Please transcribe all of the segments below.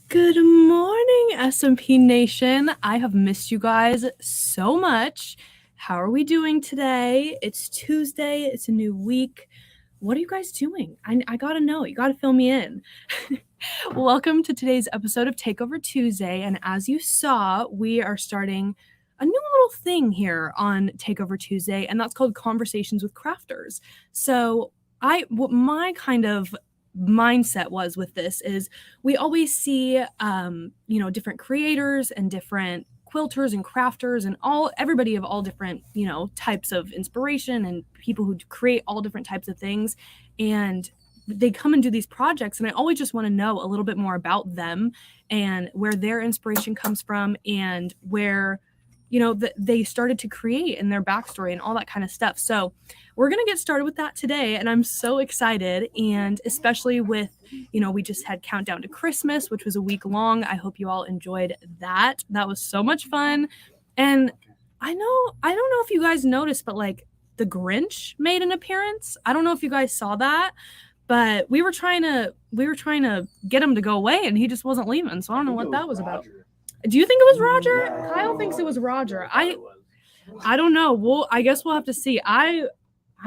Good morning, SMP Nation. I have missed you guys so much. How are we doing today? It's Tuesday. It's a new week. What are you guys doing? I gotta know. You gotta fill me in. Welcome to today's episode of Takeover Tuesday. And as you saw, we are starting a new little thing here on Takeover Tuesday, and that's called Conversations with Crafters. So what my kind of mindset was with this is we always see different creators and different quilters and crafters and everybody of all different types of inspiration and people who create all different types of things, and they come and do these projects, and I always just want to know a little bit more about them and where their inspiration comes from and where they started to create and their backstory and all that kind of stuff. So we're going to get started with that today, and I'm so excited, and especially with, we just had Countdown to Christmas, which was a week long. I hope you all enjoyed that. That was so much fun. And I don't know if you guys noticed, but like the Grinch made an appearance. I don't know if you guys saw that, but we were trying to get him to go away, and he just wasn't leaving. So I don't know what that was about. Do you think it was Roger? No. Kyle thinks it was Roger. I don't know. Well, I guess we'll have to see. I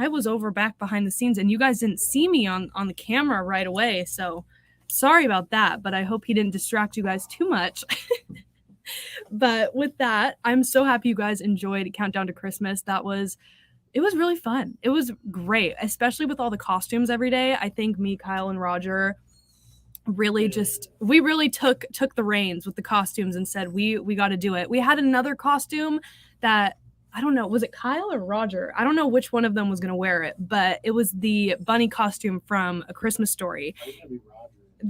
was over back behind the scenes, and you guys didn't see me on the camera right away. So sorry about that, but I hope he didn't distract you guys too much. But with that, I'm so happy you guys enjoyed Countdown to Christmas. It was really fun. It was great, especially with all the costumes every day. I think me, Kyle, and Roger really took the reins with the costumes and said we got to do it. We had another costume that, I don't know, was it Kyle or Roger? I don't know which one of them was going to wear it, but it was the bunny costume from A Christmas Story.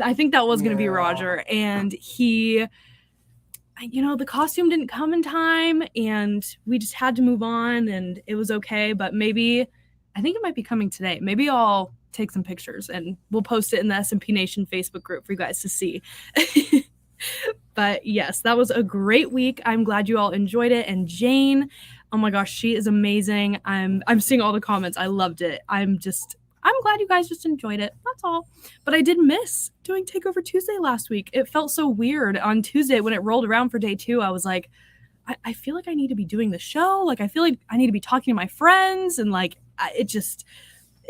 I think that was going to be Roger, and he, the costume didn't come in time, and we just had to move on, and it was okay. But I think it might be coming today. Maybe I'll take some pictures and we'll post it in the SMP Nation Facebook group for you guys to see. But yes, that was a great week. I'm glad you all enjoyed it. And Jane, oh my gosh, she is amazing. I'm seeing all the comments. I loved it. I'm glad you guys just enjoyed it. That's all. But I did miss doing Takeover Tuesday last week. It felt so weird on Tuesday when it rolled around for day 2. I was like, I feel like I need to be doing the show. Like, I feel like I need to be talking to my friends, and like,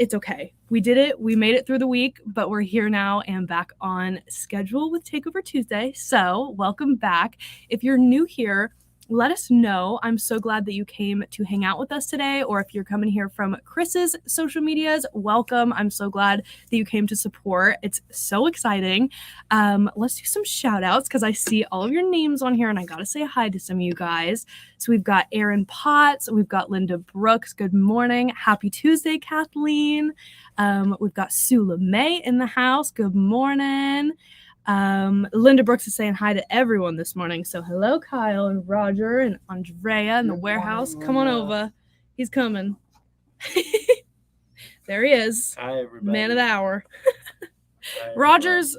it's okay. We did it. We made it through the week, but we're here now and back on schedule with Takeover Tuesday. So welcome back. If you're new here, let us know. I'm so glad that you came to hang out with us today, or if you're coming here from Chris's social medias, welcome. I'm so glad that you came to support. It's so exciting. Let's do some shout outs because I see all of your names on here and I got to say hi to some of you guys. So we've got Aaron Potts, we've got Linda Brooks. Good morning. Happy Tuesday, Kathleen. We've got Sue LeMay in the house. Good morning. Linda Brooks is saying hi to everyone this morning. So hello, Kyle and Roger and Andrea in the warehouse. Come on over. He's coming. There he is. Hi, everybody. Man of the hour. Roger's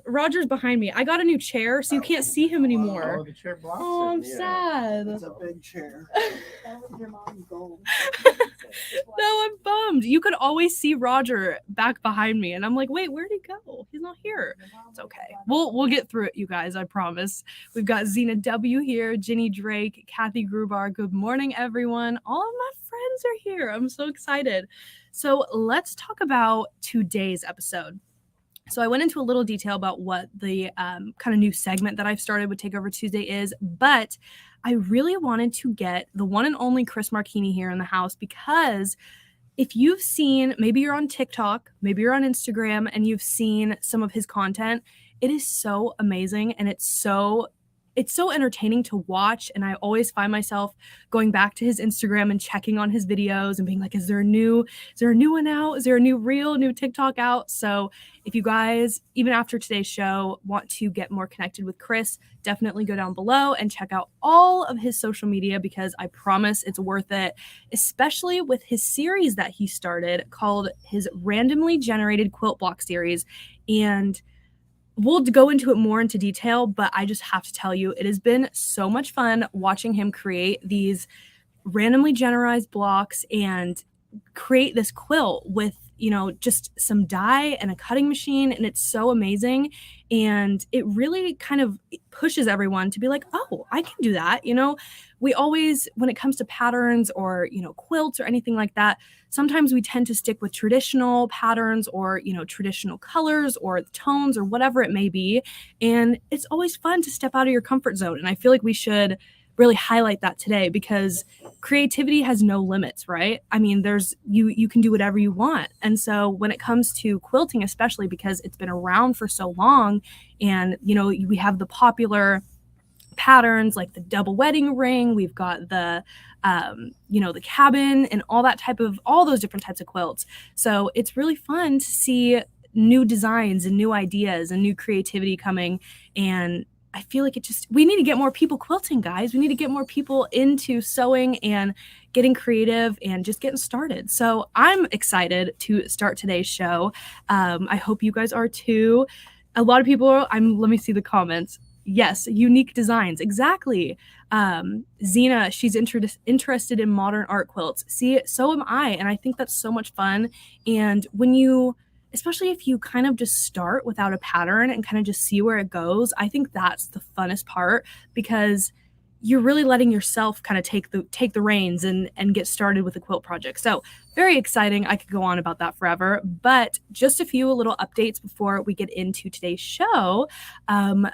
behind me. I got a new chair, so you can't see him anymore. Oh, the chair blocks Oh, I'm him, yeah. sad. It's a big chair. That was your mom's goal. No, I'm bummed. You could always see Roger back behind me, and I'm like, wait, where'd he go? He's not here. It's okay. We'll get through it, you guys. I promise. We've got Zena W here, Ginny Drake, Kathy Grubar. Good morning, everyone. All of my friends are here. I'm so excited. So let's talk about today's episode. So I went into a little detail about what the kind of new segment that I've started with Takeover Tuesday is, but I really wanted to get the one and only Chris Marchini here in the house, because if you've seen, maybe you're on TikTok, maybe you're on Instagram, and you've seen some of his content, it is so amazing and it's so entertaining to watch. And I always find myself going back to his Instagram and checking on his videos and being like, is there a new one out? Is there a new TikTok out? So if you guys, even after today's show, want to get more connected with Chris, definitely go down below and check out all of his social media, because I promise it's worth it, especially with his series that he started called his Randomly Generated Quilt Block series. And we'll go into it more into detail, but I just have to tell you, it has been so much fun watching him create these randomly generated blocks and create this quilt with, just some dye and a cutting machine. And it's so amazing. And it really kind of pushes everyone to be like, oh, I can do that. We always, when it comes to patterns or, quilts or anything like that, sometimes we tend to stick with traditional patterns or, traditional colors or tones or whatever it may be. And it's always fun to step out of your comfort zone. And I feel like we should really highlight that today, because creativity has no limits, right? I mean, you can do whatever you want. And so when it comes to quilting, especially because it's been around for so long, and we have the popular patterns like the double wedding ring, we've got the the cabin and all those different types of quilts. So it's really fun to see new designs and new ideas and new creativity coming. And I feel like we need to get more people quilting, guys. We need to get more people into sewing and getting creative and just getting started. So I'm excited to start today's show. I hope you guys are too. A lot of people let me see the comments. Yes, unique designs. Exactly. Zena, she's interested in modern art quilts. See, so am I. And I think that's so much fun. And especially if you kind of just start without a pattern and kind of just see where it goes, I think that's the funnest part, because you're really letting yourself kind of take the reins and get started with a quilt project. So very exciting. I could go on about that forever, but just a few little updates before we get into today's show.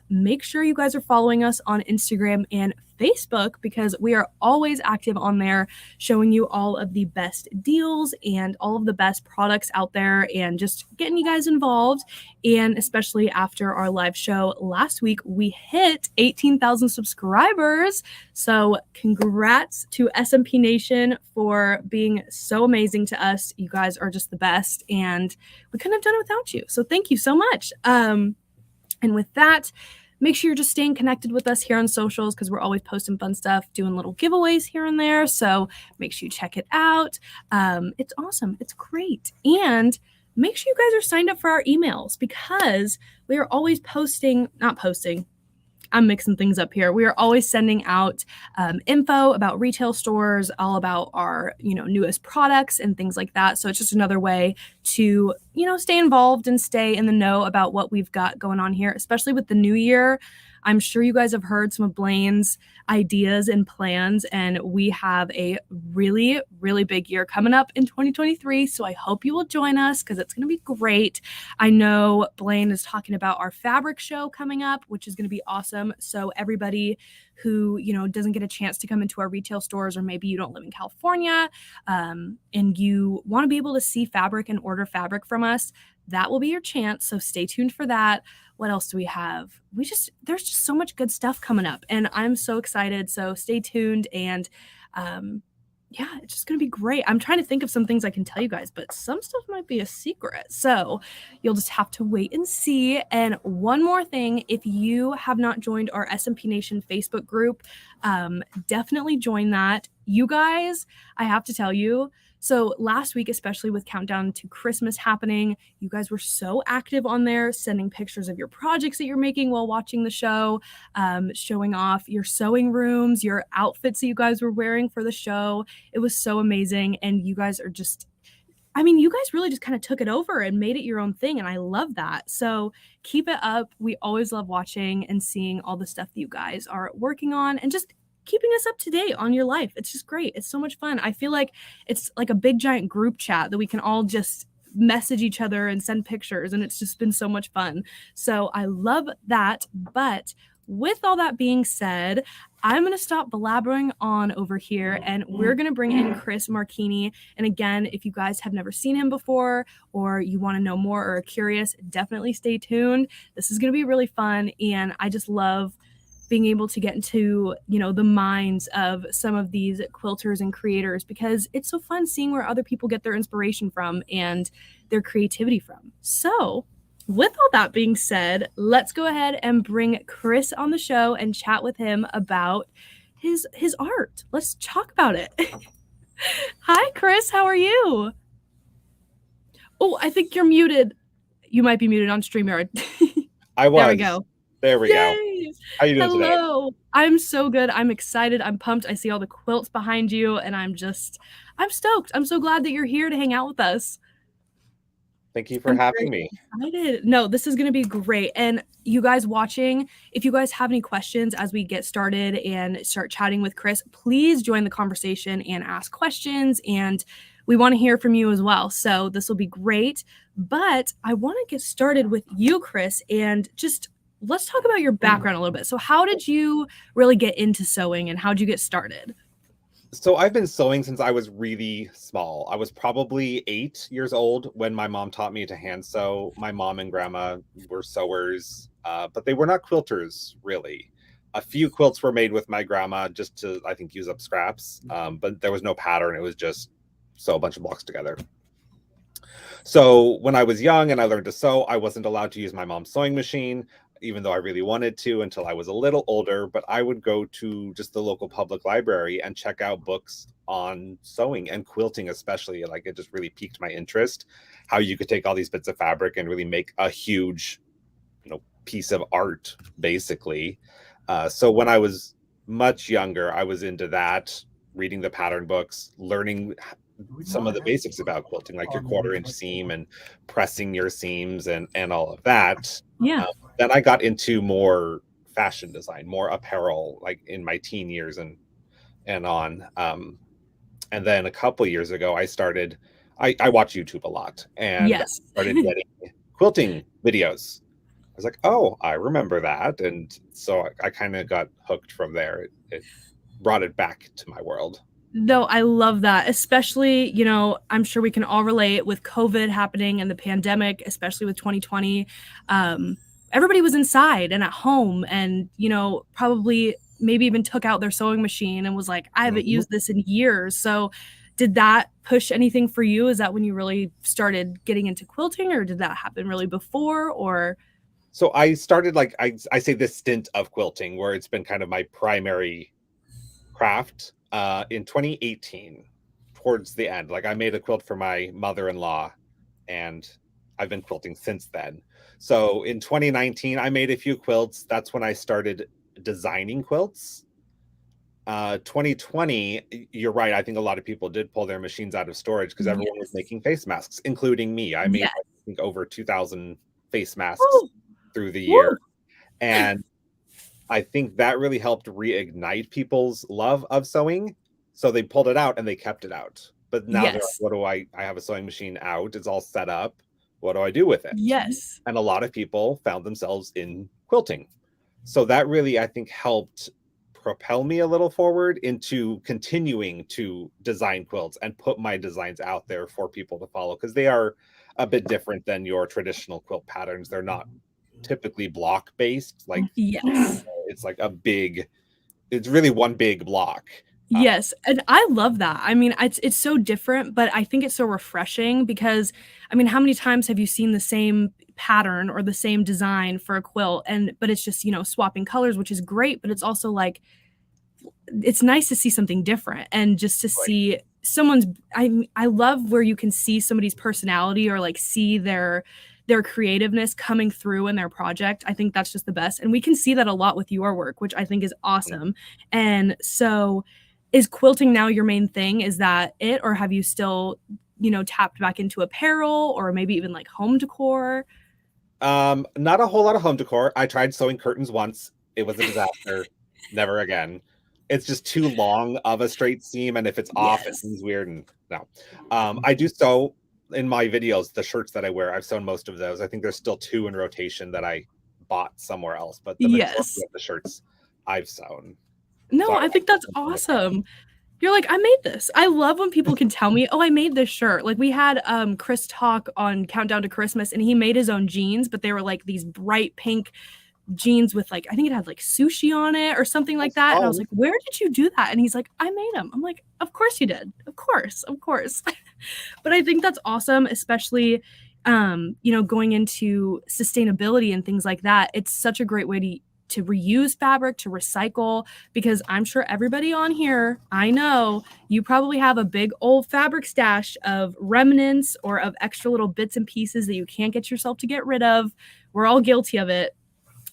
Make sure you guys are following us on Instagram and Facebook, because we are always active on there, showing you all of the best deals and all of the best products out there and just getting you guys involved. And especially after our live show last week, we hit 18,000 subscribers. So congrats to SMP Nation for being so amazing to us. You guys are just the best, and we couldn't have done it without you. So thank you so much. And with that, make sure you're just staying connected with us here on socials, because we're always posting fun stuff, doing little giveaways here and there. So make sure you check it out. It's awesome. It's great. And make sure you guys are signed up for our emails, because we are always I'm mixing things up here. We are always sending out info about retail stores, all about our, newest products and things like that. So it's just another way to, stay involved and stay in the know about what we've got going on here, especially with the new year. I'm sure you guys have heard some of Blaine's ideas and plans, and we have a really, really big year coming up in 2023. So I hope you will join us because it's going to be great. I know Blaine is talking about our fabric show coming up, which is going to be awesome. So everybody who, doesn't get a chance to come into our retail stores, or maybe you don't live in California, and you want to be able to see fabric and order fabric from us, that will be your chance. So stay tuned for that. What else do we have? There's just so much good stuff coming up, and I'm so excited. So stay tuned, and yeah, it's just going to be great. I'm trying to think of some things I can tell you guys, but some stuff might be a secret. So you'll just have to wait and see. And one more thing, if you have not joined our SMP Nation Facebook group, definitely join that. You guys, I have to tell you, so last week, especially with Countdown to Christmas happening, you guys were so active on there, sending pictures of your projects that you're making while watching the show, showing off your sewing rooms, your outfits that you guys were wearing for the show. It was so amazing. And you guys are just, you guys really just kind of took it over and made it your own thing. And I love that. So keep it up. We always love watching and seeing all the stuff that you guys are working on, and just keeping us up to date on your life. It's just great. It's so much fun. I feel like it's like a big giant group chat that we can all just message each other and send pictures, and it's just been so much fun. So I love that. But with all that being said, I'm going to stop blabbering on over here, and we're going to bring in Chris Marchini. And again, if you guys have never seen him before, or you want to know more or are curious, definitely stay tuned. This is going to be really fun, and I just love being able to get into, the minds of some of these quilters and creators, because it's so fun seeing where other people get their inspiration from and their creativity from. So with all that being said, let's go ahead and bring Chris on the show and chat with him about his art. Let's talk about it. Hi, Chris. How are you? Oh, I think you're muted. You might be muted on StreamYard. I was. There we go. There we go. How you doing today? Hello. I'm so good. I'm excited. I'm pumped. I see all the quilts behind you, and I'm stoked. I'm so glad that you're here to hang out with us. Thank you for having me. Excited. No, this is going to be great. And you guys watching, if you guys have any questions as we get started and start chatting with Chris, please join the conversation and ask questions. And we want to hear from you as well. So this will be great. But I want to get started with you, Chris, and just let's talk about your background a little bit. So how did you really get into sewing, and how did you get started? So I've been sewing since I was really small. I was probably 8 years old when my mom taught me to hand sew. My mom and grandma were sewers, but they were not quilters, really. A few quilts were made with my grandma just to, I think, use up scraps, but there was no pattern. It was just sew a bunch of blocks together. So when I was young and I learned to sew, I wasn't allowed to use my mom's sewing machine, even though I really wanted to, until I was a little older. But I would go to just the local public library and check out books on sewing and quilting, especially. Like, it just really piqued my interest, how you could take all these bits of fabric and really make a huge, piece of art, basically. So when I was much younger, I was into that, reading the pattern books, learning some of the basics about quilting, like your 1/4-inch seam and pressing your seams and all of that. Yeah. Then I got into more fashion design, more apparel, like in my teen years and on. And then a couple years ago, I watch YouTube a lot, and Yes. started getting quilting videos. I was like, oh, I remember that. And so I kind of got hooked from there. It brought it back to my world. No, I love that. Especially, I'm sure we can all relate with COVID happening and the pandemic, especially with 2020. Everybody was inside and at home, and, probably maybe even took out their sewing machine and was like, I haven't used this in years. So did that push anything for you? Is that when you really started getting into quilting, or did that happen really before? Or so I started, like, I say this stint of quilting where it's been kind of my primary craft. In 2018, towards the end, like, I made a quilt for my mother-in-law, and I've been quilting since then. So in 2019, I made a few quilts. That's when I started designing quilts. 2020, you're right. I think a lot of people did pull their machines out of storage because everyone was making face masks, including me. I made, I think, over 2,000 face masks through the year. And I think that really helped reignite people's love of sewing. So they pulled it out and they kept it out. But now they're like, Yes. what do I have a sewing machine out. It's all set up. What do I do with it? Yes. And a lot of people found themselves in quilting. So that really, I think, helped propel me a little forward into continuing to design quilts and put my designs out there for people to follow, because they are a bit different than your traditional quilt patterns. They're not typically block based. Like Yes. it's like it's really one big block. Yes, and I love that. I mean, it's so different, but I think it's so refreshing because, I mean, how many times have you seen the same pattern or the same design for a quilt but it's just, swapping colors, which is great, but it's also like it's nice to see something different and just to Right. see I love where you can see somebody's personality or like see their creativeness coming through in their project. I think that's just the best. And we can see that a lot with your work, which I think is awesome. And so is quilting now your main thing? Is that it? Or have you still, tapped back into apparel or maybe even like home decor? Not a whole lot of home decor. I tried sewing curtains once. It was a disaster. Never again. It's just too long of a straight seam, and if it's off, it Yes. seems weird. And no, I do sew in my videos. The shirts that I wear, I've sewn most of those. I think there's still 2 in rotation that I bought somewhere else, but the majority Yes. of the shirts I've sewn. No, So I think that's awesome. You're like, "I made this." I love when people can tell me, "Oh, I made this shirt." Like, we had, Chris talk on Countdown to Christmas, and he made his own jeans, but they were, like, these bright pink jeans with, like I think it had, like, sushi on it or something like that, and I was Oh, like, "Where did you do that?" And he's like, "I made them." I'm like, "Of course you did. Of course, of course." But I think that's awesome, especially, going into sustainability and things like that. It's such a great way to reuse fabric, to recycle, because I'm sure everybody on here, I know you probably have a big old fabric stash of remnants or of extra little bits and pieces that you can't get yourself to get rid of. We're all guilty of it.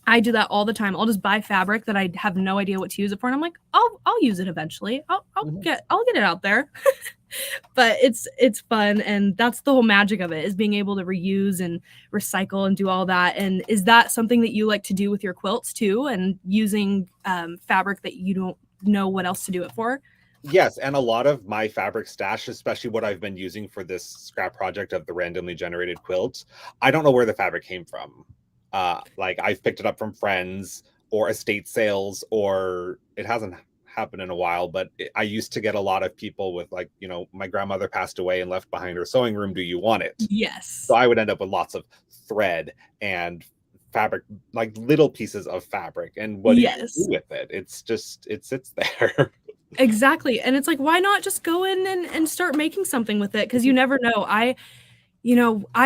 I do that all the time. I'll just buy fabric that I have no idea what to use it for, and I'm like, I'll use it eventually. I'll Mhm. get it out there. But it's fun, and that's the whole magic of it, is being able to reuse and recycle and do all that. And is that something that you like to do with your quilts too, and using fabric that you don't know what else to do it for? Yes, and a lot of my fabric stash, especially what I've been using for this scrap project of the randomly generated quilt, I don't know where the fabric came from. Like I've picked it up from friends or estate sales, or it hasn't happened in a while, but I used to get a lot of people with like, my grandmother passed away and left behind her sewing room. Do you want it? Yes. So I would end up with lots of thread and fabric, like little pieces of fabric. And what do you Yes. do with it? It's just, it sits there. Exactly. And it's like, why not just go in and start making something with it? Because you never know. I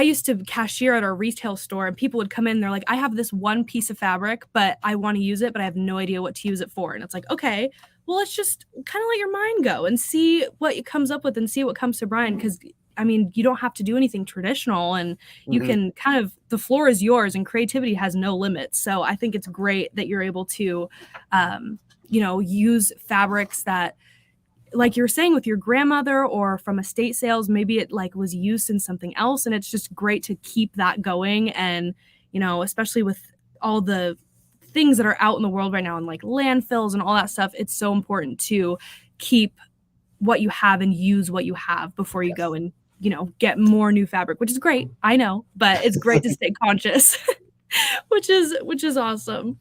used to cashier at our retail store, and people would come in, they're like, "I have this one piece of fabric, but I want to use it, but I have no idea what to use it for." And it's like, "Okay, well, let's just kind of let your mind go and see what it comes up with and see what comes to Brian." Because I mean, you don't have to do anything traditional, and you Mhm. can the floor is yours, and creativity has no limits. So I think it's great that you're able to, use fabrics that, like you were saying, with your grandmother or from estate sales, maybe it like was used in something else, and it's just great to keep that going. And especially with all the things that are out in the world right now and like landfills and all that stuff, it's so important to keep what you have and use what you have before you go Yes. and get more new fabric, which is great, I know, but it's great to stay conscious. Which is awesome.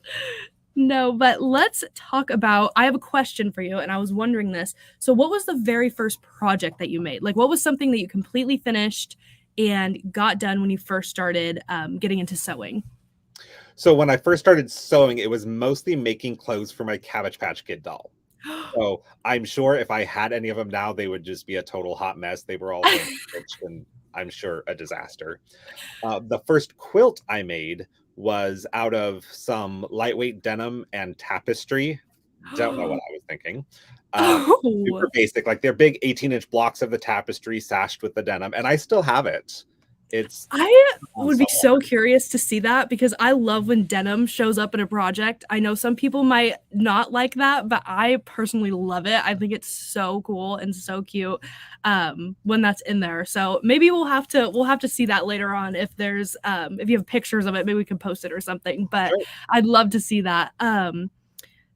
No, but let's talk about, I have a question for you, and I was wondering this. So what was the very first project that you made? Like, what was something that you completely finished and got done when you first started getting into sewing? So when I first started sewing, it was mostly making clothes for my Cabbage Patch Kid doll. So I'm sure if I had any of them now, they would just be a total hot mess. They were all hand stitched and I'm sure a disaster. The first quilt I made was out of some lightweight denim and tapestry. Don't know what I was thinking. Oh, Super basic, like they're big 18-inch blocks of the tapestry sashed with the denim, and I still have it. It's I on would be somewhere. so curious to see that because I love when denim shows up in a project. I know some people might not like that, but I personally love it. I think it's so cool and so cute when that's in there. So maybe we'll have to see that later on if there's if you have pictures of it, maybe we can post it or something. But Sure. I'd love to see that.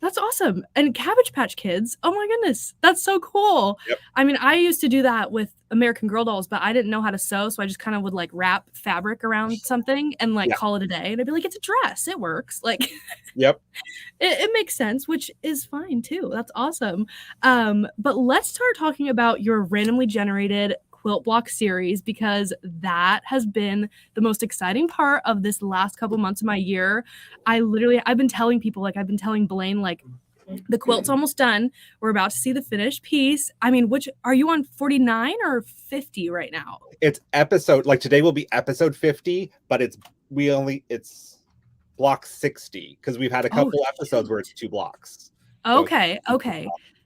That's awesome. And Cabbage Patch Kids, oh my goodness, that's so cool. Yep. I mean, I used to do that with American Girl dolls, but I didn't know how to sew, so I just kind of would like wrap fabric around something and like Yeah. call it a day. And I'd be like, it's a dress, it works. Like Yep. it makes sense, which is fine too. That's awesome. But let's start talking about your randomly generated quilt block series, because that has been the most exciting part of this last couple months of my year. I've been telling people, like I've been telling Blaine, like the quilt's almost done. We're about to see the finished piece. I mean, which are you on, 49 or 50 right now? It's episode, like today will be episode 50, but it's block 60 because we've had a couple episodes where it's 2 blocks. Okay.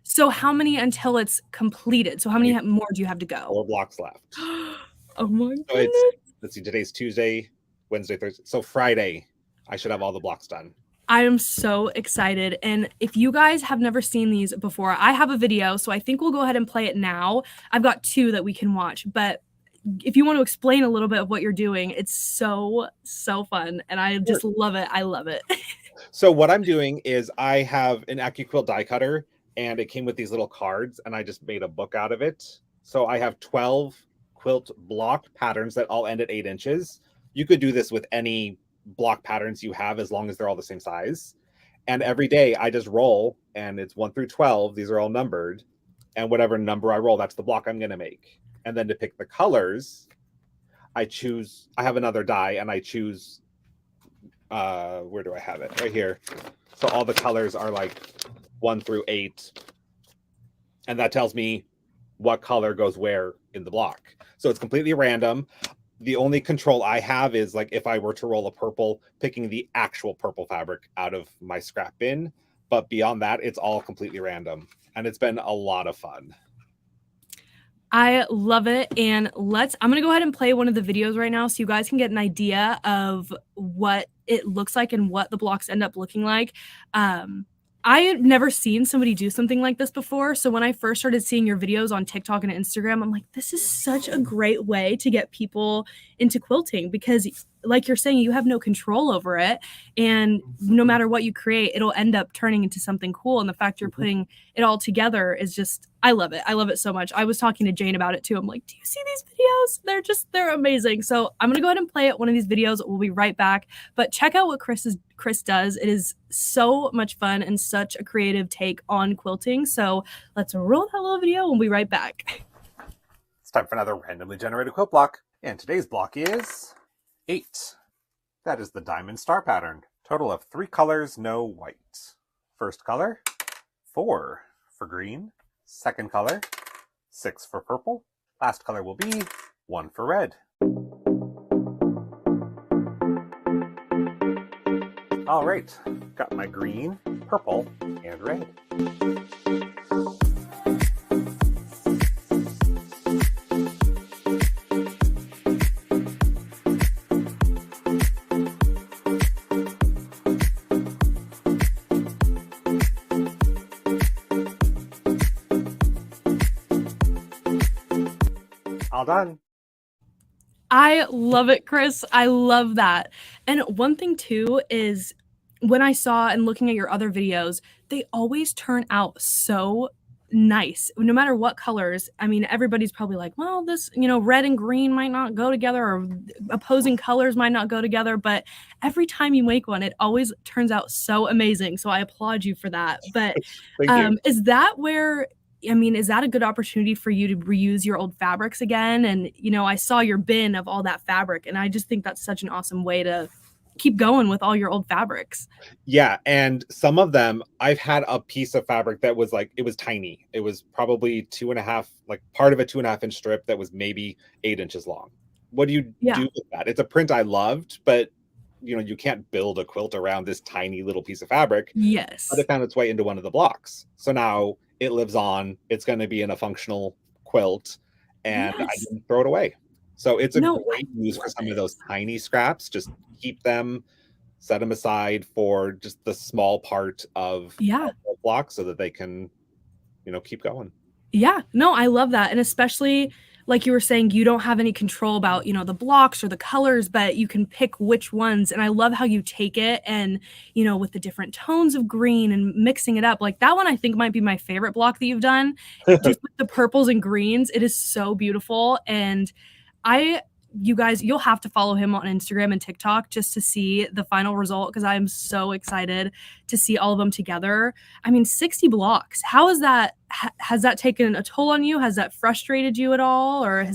So how many until it's completed? So how many more do you have to go? 4 blocks left. Oh my So goodness. let's see, today's Tuesday, Wednesday, Thursday. So Friday, I should have all the blocks done. I am so excited. And if you guys have never seen these before, I have a video, so I think we'll go ahead and play it now. I've got 2 that we can watch, but if you want to explain a little bit of what you're doing, it's so fun. And I just love it. I love it. So what I'm doing is I have an AccuQuilt die cutter, and it came with these little cards, and I just made a book out of it. So I have 12 quilt block patterns that all end at 8 inches. You could do this with any block patterns you have as long as they're all the same size. And every day I just roll, and it's 1 through 12. These are all numbered, and whatever number I roll, that's the block I'm going to make. And then to pick the colors, I have another die, and I choose, where do I have it? Right here. So all the colors are like 1 through 8, and that tells me what color goes where in the block. So it's completely random. The only control I have is like if I were to roll a purple, picking the actual purple fabric out of my scrap bin. But beyond that, it's all completely random, and it's been a lot of fun. I love it. And I'm going to go ahead and play one of the videos right now so you guys can get an idea of what it looks like and what the blocks end up looking like. I had never seen somebody do something like this before. So when I first started seeing your videos on TikTok and Instagram, I'm like, this is such a great way to get people into quilting, because like you're saying, you have no control over it. And no matter what you create, it'll end up turning into something cool. And the fact you're putting it all together is just, I love it. I love it so much. I was talking to Jane about it too. I'm like, do you see these videos? They're amazing. So I'm going to go ahead and play one of these videos. We'll be right back. But check out what Chris does. It is so much fun and such a creative take on quilting. So let's roll that little video and we'll be right back. It's time for another randomly generated quilt block. And today's block is 8. That is the diamond star pattern. Total of 3 colors, no white. First color, 4 for green. Second color, 6 for purple. Last color will be 1 for red. All right, got my green, purple, and red. All done. I love it, Chris. I love that. And one thing too is when I saw and looking at your other videos, they always turn out so nice, no matter what colors. I mean, everybody's probably like, well, this, red and green might not go together, or opposing colors might not go together. But every time you make one, it always turns out so amazing. So I applaud you for that. But is that a good opportunity for you to reuse your old fabrics again? And, I saw your bin of all that fabric, and I just think that's such an awesome way to keep going with all your old fabrics. Yeah, and some of them, I've had a piece of fabric that was like, it was tiny. It was probably 2.5, like part of a 2.5 inch strip that was maybe 8 inches long. What do you do with that? It's a print I loved, but you can't build a quilt around this tiny little piece of fabric. Yes. But it found its way into one of the blocks. So now it lives on. It's going to be in a functional quilt, and I didn't throw it away. So it's a great use for some of those tiny scraps. Just keep them, set them aside for just the small part of the block so that they can, keep going. Yeah, no, I love that. And especially like you were saying, you don't have any control about, the blocks or the colors, but you can pick which ones. And I love how you take it and, with the different tones of green and mixing it up. Like that one, I think might be my favorite block that you've done. Just with the purples and greens, it is so beautiful. And you guys, you'll have to follow him on Instagram and TikTok just to see the final result, because I am so excited to see all of them together. I mean, 60 blocks. How is that? Has that taken a toll on you? Has that frustrated you at all? Or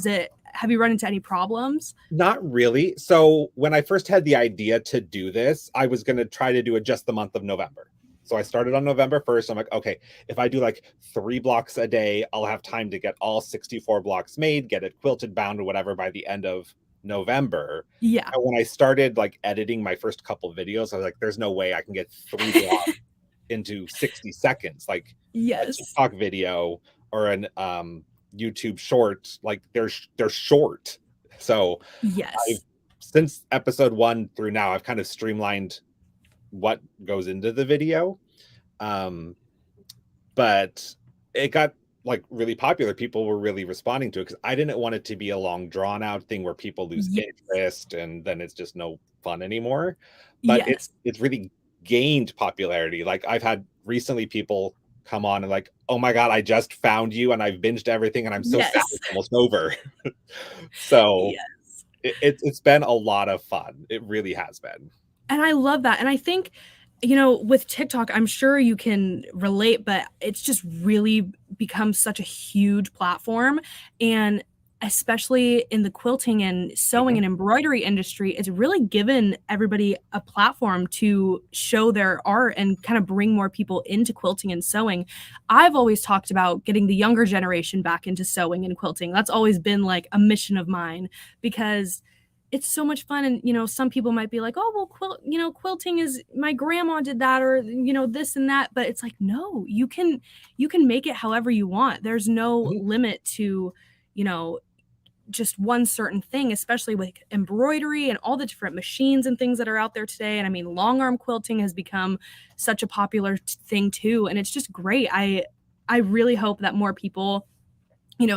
have you run into any problems? Not really. So when I first had the idea to do this, I was going to try to do it just the month of November. So I started on November 1st. I'm like, okay, if I do like 3 blocks a day, I'll have time to get all 64 blocks made, get it quilted, bound, or whatever by the end of November. Yeah. And when I started like editing my first couple videos, I was like, there's no way I can get 3 blocks into 60 seconds. Like yes. a TikTok video or an YouTube short, like they're short. So yes, since episode 1 through now, I've kind of streamlined what goes into the video, but it got like really popular. People were really responding to it because I didn't want it to be a long drawn out thing where people lose interest and then it's just no fun anymore. But it's really gained popularity. Like I've had recently people come on and like, oh my god, I just found you and I've binged everything and I'm so sad it's almost over. So it's been a lot of fun. It really has been. And I love that. And I think, with TikTok, I'm sure you can relate, but it's just really become such a huge platform. And especially in the quilting and sewing and embroidery industry, it's really given everybody a platform to show their art and kind of bring more people into quilting and sewing. I've always talked about getting the younger generation back into sewing and quilting. That's always been like a mission of mine, because it's so much fun. And, some people might be like, oh, well, quilting is, my grandma did that, or, this and that. But it's like, no, you can make it however you want. There's no limit to, just one certain thing, especially with embroidery and all the different machines and things that are out there today. And I mean, long arm quilting has become such a popular thing too. And it's just great. I really hope that more people,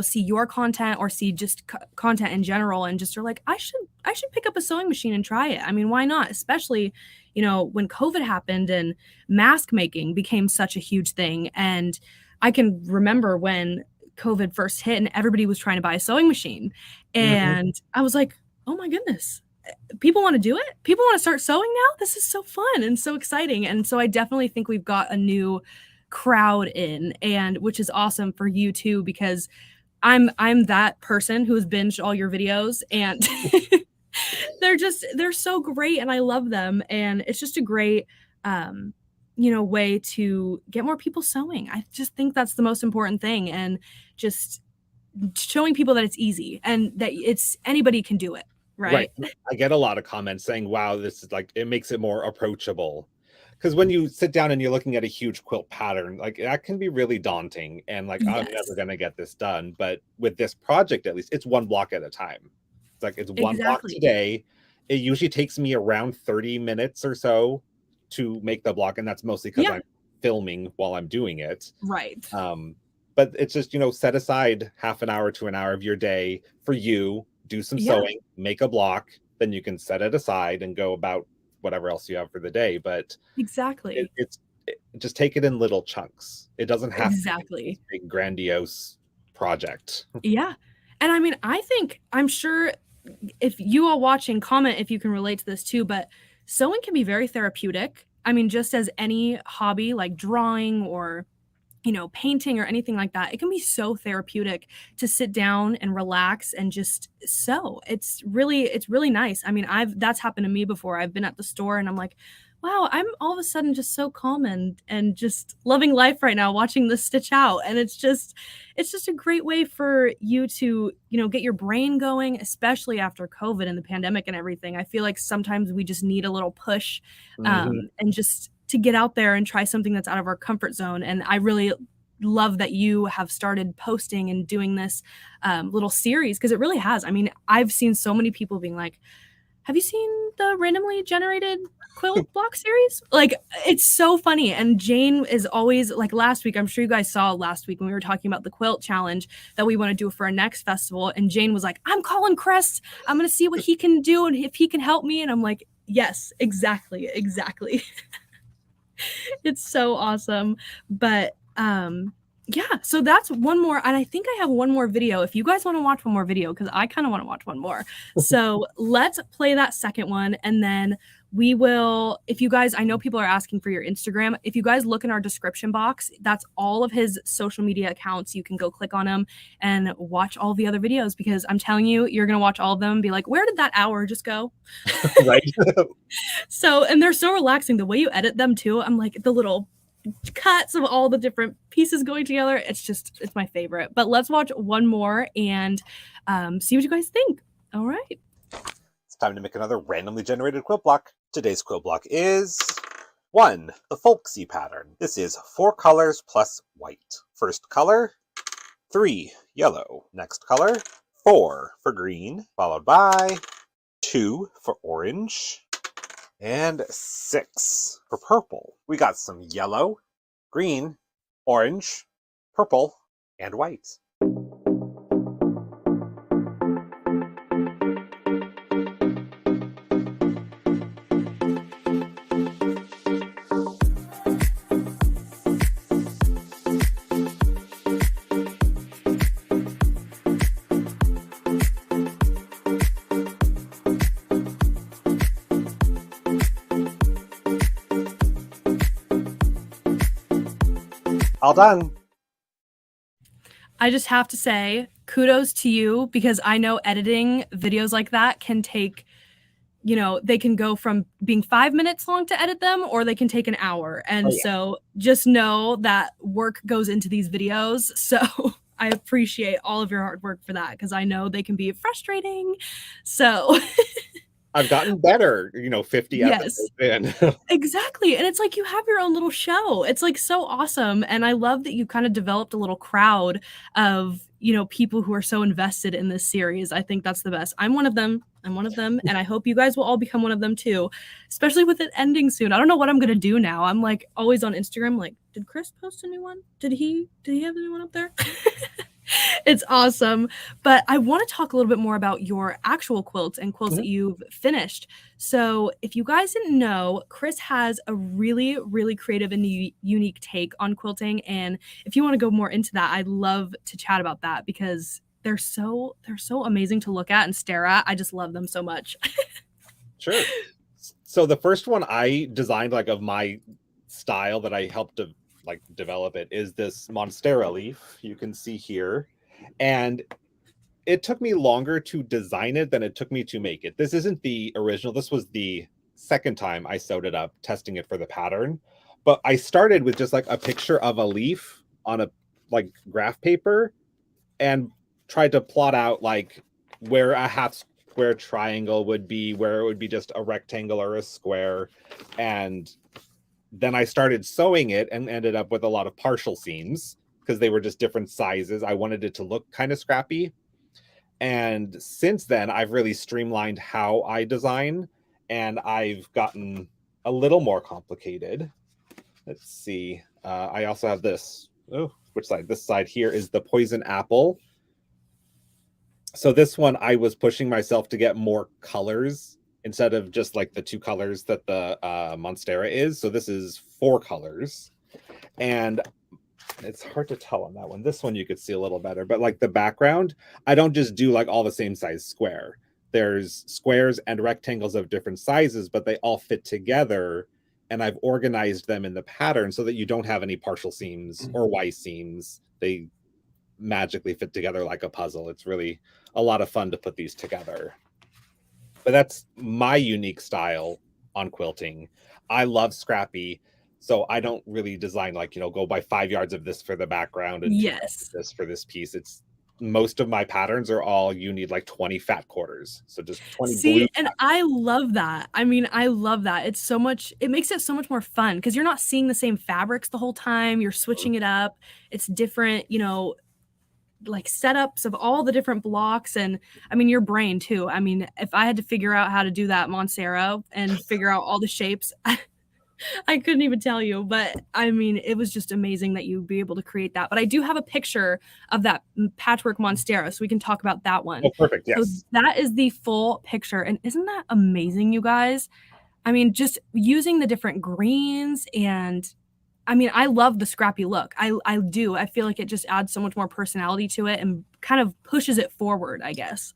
see your content or see just content in general and just are like, I should pick up a sewing machine and try it. I mean, why not? Especially, when COVID happened and mask making became such a huge thing. And I can remember when COVID first hit and everybody was trying to buy a sewing machine. And I was like, oh my goodness, people want to do it. People want to start sewing now. This is so fun and so exciting. And so I definitely think we've got a new crowd in, and which is awesome for you too, because I'm that person who has binged all your videos, and they're so great and I love them. And it's just a great, way to get more people sewing. I just think that's the most important thing, and just showing people that it's easy and that it's anybody can do it. Right. I get a lot of comments saying, wow, this is like, it makes it more approachable. Because when you sit down and you're looking at a huge quilt pattern, like that can be really daunting and like, I'm never going to get this done. But with this project, at least it's 1 block at a time. It's like, it's 1 block today. It usually takes me around 30 minutes or so to make the block. And that's mostly because I'm filming while I'm doing it. Right. But it's just, set aside half an hour to an hour of your day for you, do some sewing, make a block, then you can set it aside and go about whatever else you have for the day. But it's just take it in little chunks. It doesn't have to be a big grandiose project. Yeah. And I mean, I'm sure if you are watching, comment if you can relate to this too, but sewing can be very therapeutic. I mean, just as any hobby like drawing or painting or anything like that, it can be so therapeutic to sit down and relax and just sew. It's really nice. I mean, that's happened to me before. I've been at the store and I'm like, wow, I'm all of a sudden just so calm and just loving life right now, watching this stitch out. And it's just a great way for you to, get your brain going, especially after COVID and the pandemic and everything. I feel like sometimes we just need a little push and just to get out there and try something that's out of our comfort zone. And I really love that you have started posting and doing this little series, because it really has. I mean, I've seen so many people being like, have you seen the randomly generated quilt block series? Like, it's so funny. And Jane is always like, last week, I'm sure you guys saw last week when we were talking about the quilt challenge that we want to do for our next festival. And Jane was like, I'm calling Chris. I'm going to see what he can do and if he can help me. And I'm like, yes, exactly. It's so awesome. But yeah, so that's one more. And I think I have one more video if you guys want to watch one more video, because I kind of want to watch one more. So let's play that second one, and then we will, if you guys, I know people are asking for your Instagram. If you guys look in our description box, that's all of his social media accounts. You can go click on them and watch all the other videos, because I'm telling you, you're going to watch all of them and be like, where did that hour just go? Right. So, and they're so relaxing. The way you edit them too, I'm like, the little cuts of all the different pieces going together. It's my favorite. But let's watch one more and see what you guys think. All right. It's time to make another randomly generated quilt block. Today's quilt block is 1. The folksy pattern. This is 4 colors plus white. First color, 3, yellow. Next color, 4 for green, followed by 2 for orange, and 6 for purple. We got some yellow, green, orange, purple, and white. All done. I just have to say kudos to you, because I know editing videos like that can take, you know, they can go from being 5 minutes long to edit them, or they can take an hour. And so just know that work goes into these videos. So I appreciate all of your hard work for that, because I know they can be frustrating. So I've gotten better, 50 yes, episodes in. exactly. And it's like you have your own little show. It's like so awesome. And I love that you kind of developed a little crowd of, people who are so invested in this series. I think that's the best. I'm one of them. And I hope you guys will all become one of them too, especially with it ending soon. I don't know what I'm going to do now. I'm like always on Instagram, like, did Chris post a new one? Did he have a new one up there? It's awesome. But I want to talk a little bit more about your actual quilts and quilts that you've finished. So if you guys didn't know, Chris has a really, really creative and unique take on quilting. And if you want to go more into that, I'd love to chat about that, because they're so amazing to look at and stare at. I just love them so much. Sure. So the first one I designed, of my style that I helped to develop it, is this monstera leaf you can see here. And it took me longer to design it than it took me to make it. This isn't the original. This was the second time I sewed it up, testing it for the pattern. But I started with just a picture of a leaf on a graph paper, and tried to plot out where a half square triangle would be, where it would be just a rectangle or a square. And then I started sewing it and ended up with a lot of partial seams, because they were just different sizes. I wanted it to look kind of scrappy. And since then, I've really streamlined how I design, and I've gotten a little more complicated. Let's see. I also have this. Oh, which side? This side here is the poison apple. So this one, I was pushing myself to get more colors instead of just the 2 colors that the monstera is. So this is 4 colors. And it's hard to tell on that one. This one you could see a little better. But the background, I don't just do all the same size square. There's squares and rectangles of different sizes, but they all fit together. And I've organized them in the pattern so that you don't have any partial seams or Y seams. They magically fit together like a puzzle. It's really a lot of fun to put these together. But that's my unique style on quilting. I love scrappy, so I don't really design go buy 5 yards of this for the background and 2 yards of this for this piece. It's most of my patterns are all, you need 20 fat quarters. So just 20 blue. And I love that. I mean, I love that. It makes it so much more fun, because you're not seeing the same fabrics the whole time. You're switching it up. It's different, like setups of all the different blocks, and I mean your brain too. I mean, if I had to figure out how to do that Montserrat and figure out all the shapes, I couldn't even tell you. But I mean, it was just amazing that you'd be able to create that. But I do have a picture of that patchwork Monstera, so we can talk about that one. Oh, perfect. So Yes. that is the full picture, and isn't that amazing, you guys? I mean, just using the different greens, and I mean, I love the scrappy look. I do. I feel like it just adds so much more personality to it and kind of pushes it forward, I guess.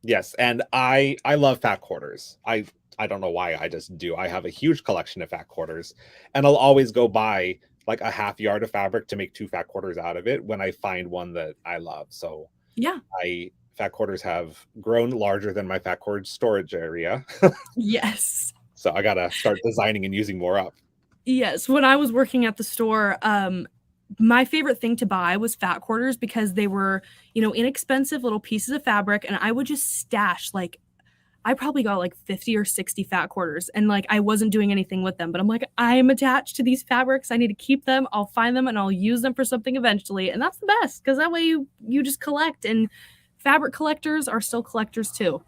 Yes, and I love fat quarters. I don't know why, I just do. I have a huge collection of fat quarters, and I'll always go buy like a half yard of fabric to make 2 fat quarters out of it when I find one that I love. So Yeah. fat quarters have grown larger than my fat cord storage area. Yes. So I gotta start designing and using more up. Yes. When I was working at the store, my favorite thing to buy was fat quarters because they were, inexpensive little pieces of fabric, and I would just stash like I probably got like 50 or 60 fat quarters, and like I wasn't doing anything with them, but I'm like, I'm attached to these fabrics. I need to keep them. I'll find them and I'll use them for something eventually. And that's the best because that way you just collect, and fabric collectors are still collectors too.